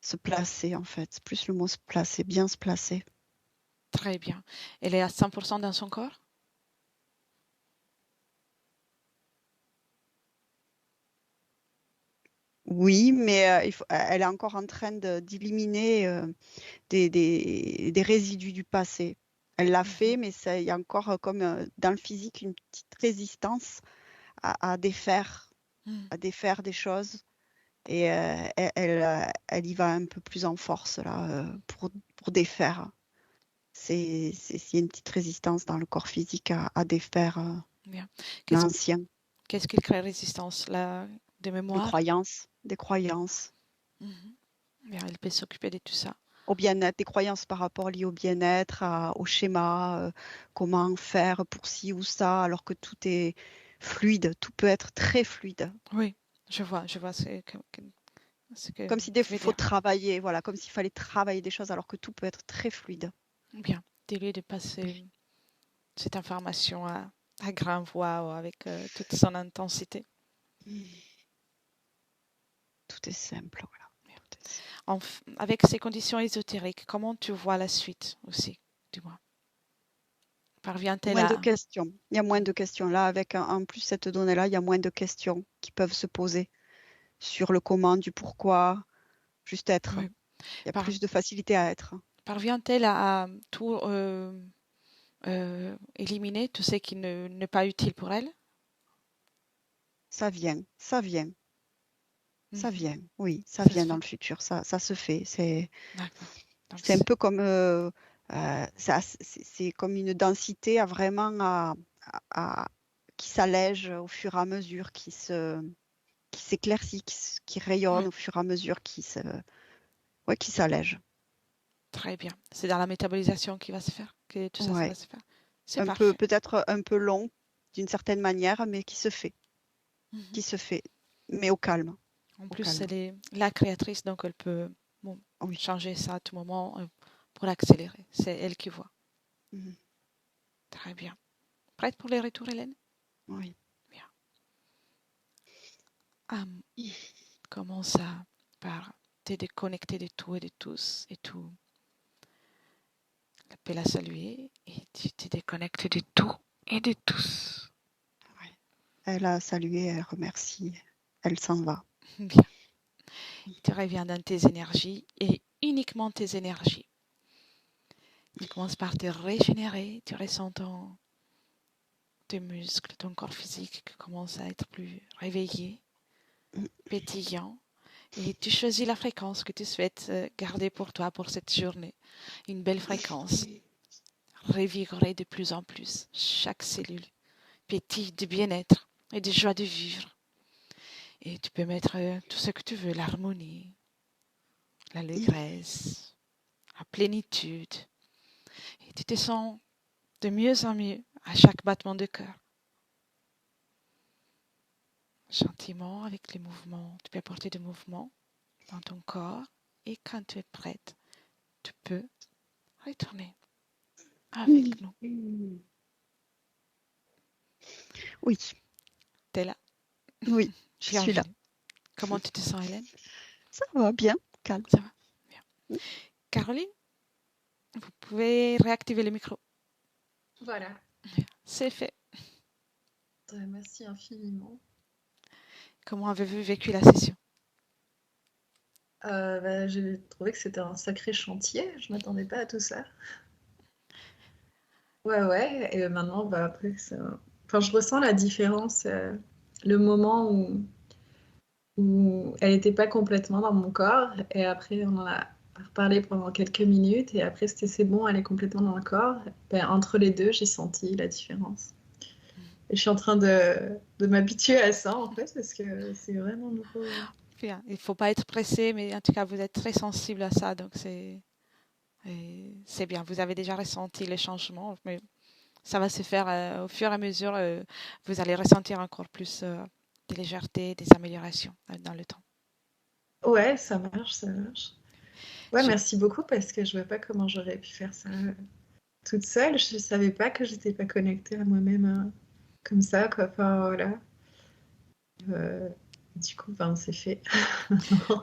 se placer en fait. C'est plus le mot se placer, bien se placer. très bien. Elle est à 100% dans son corps? Oui, mais elle est encore en train d'éliminer des résidus du passé. Elle l'a fait, Mhm. mais il y a encore comme dans le physique une petite résistance à défaire, Mm. à défaire des choses. Et elle y va un peu plus en force là pour défaire. Il y a une petite résistance dans le corps physique à défaire Bien. Qu'est-ce, l'ancien, qu'est-ce qui crée résistance? La de une mémoire? croyance, des croyances Mhm. Bien, elle peut s'occuper de tout ça. au bien-être, des croyances par rapport liées au bien-être, au schéma, comment faire pour ci ou ça, alors que tout est fluide, tout peut être très fluide. Oui, je vois ce que Comme si des tu veux fois, faut dire. travailler, voilà, comme s'il fallait travailler des choses alors que tout peut être très fluide. Bien, dis-lui de passer Oui. cette information à grande voix ou avec toute son intensité. Tout est simple, voilà. Bien. Tout est simple. Avec ces conditions ésotériques, comment tu vois la suite aussi, dis-moi. Parvient-elle Moins de à... questions. Il y a moins de questions. Là, avec en plus cette donnée-là, il y a moins de questions qui peuvent se poser sur le comment, du pourquoi, juste être. Oui. Il y a Par- plus de facilité à être. Parvient-elle à tout éliminer, tout ce qui n'est pas utile pour elle? Ça vient, ça vient, ça Mhm. vient. Oui, ça Ça se vient dans fait. le futur. Ça se fait. D'accord. Donc, C'est un peu comme c'est comme une densité à vraiment qui s'allège au fur et à mesure, qui s'éclaircit, qui rayonne ouais, au fur et à mesure, ouais, qui s'allège. très bien. C'est dans la métabolisation qui va se faire, que tout ça, ça va Ouais. se faire. C'est parfait. Peut-être un peu long d'une certaine manière, mais Mhm. qui se fait, mais au calme, En au plus, calme. elle est la créatrice, donc elle peut bon, Oui. changer ça à tout moment pour l'accélérer. C'est elle qui voit. Mhm. Très bien. Prête pour les retours, Hélène? Oui. Bien. Commence par te déconnecter de tout et de tous et tout. L'appel à saluer et tu te déconnectes de tout et de tous. Ouais. Elle a salué, elle remercie, elle s'en va. Bien. Tu reviens dans tes énergies et uniquement tes énergies. Tu commences par te régénérer, tu ressens tes muscles, ton corps physique qui commence à être plus réveillé, pétillant. Et tu choisis la fréquence que tu souhaites garder pour toi pour cette journée. Une belle fréquence, revigorée de plus en plus. Chaque cellule pétille de bien-être et de joie de vivre. Et tu peux mettre tout ce que tu veux, l'harmonie, l'allégresse, la plénitude. Et tu te sens de mieux en mieux à chaque battement de cœur. Gentiment, avec les mouvements, tu peux apporter des mouvements dans ton corps. Et quand tu es prête, tu peux retourner avec nous. Oui, Tu es là. oui, je suis là. Bienvenue. Comment tu te sens, Hélène? Ça va bien, calme. Ça va? Bien. Caroline, vous pouvez réactiver le micro. Voilà. C'est fait. Merci infiniment. Comment avez-vous vécu la session? J'ai trouvé que c'était un sacré chantier. Je m'attendais pas à tout ça. Ouais. Et maintenant, après, enfin, je ressens la différence. Le moment où elle n'était pas complètement dans mon corps. Et après, on en a reparlé pendant quelques minutes. Et après, c'est bon, elle est complètement dans le corps. Entre les deux, j'ai senti la différence. Et je suis en train de m'habituer à ça, en fait, parce que c'est vraiment nouveau. Bien. Il ne faut pas être pressé, mais en tout cas, vous êtes très sensible à ça. Donc, c'est bien. Vous avez déjà ressenti les changements, mais ça va se faire au fur et à mesure. Vous allez ressentir encore plus de légèreté, des améliorations dans le temps. Ouais, ça marche. Ouais, Je- merci beaucoup parce que je vois pas comment j'aurais pu faire ça toute seule. Je savais pas que j'étais pas connectée à moi-même comme ça, quoi. Enfin, voilà. Du coup, c'est fait. Oui,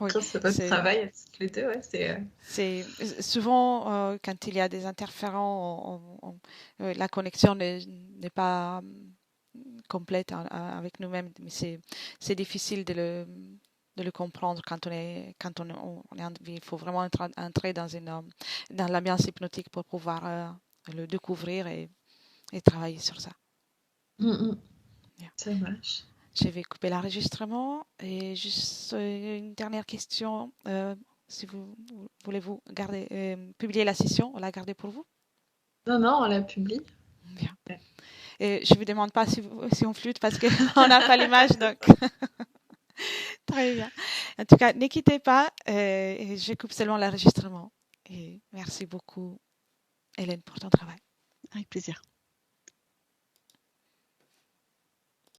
Grâce à notre c'est travail, à toutes les deux, ouais, C'est souvent quand il y a des interférences, la connexion n'est pas complète avec nous-mêmes, mais c'est difficile de le comprendre il faut vraiment entrer dans l'ambiance hypnotique pour pouvoir le découvrir et travailler sur ça. Mm. Bien. Ça marche. Je vais couper l'enregistrement et juste une dernière question. Si vous voulez-vous publier la session, on la garder pour vous? Non, on la publie. Bien. Ouais. Et je ne vous demande pas si on flûte parce qu'on n'a pas l'image, donc très bien. En tout cas, ne quittez pas, et je coupe seulement l'enregistrement. Et merci beaucoup, Hélène, pour ton travail. Avec plaisir.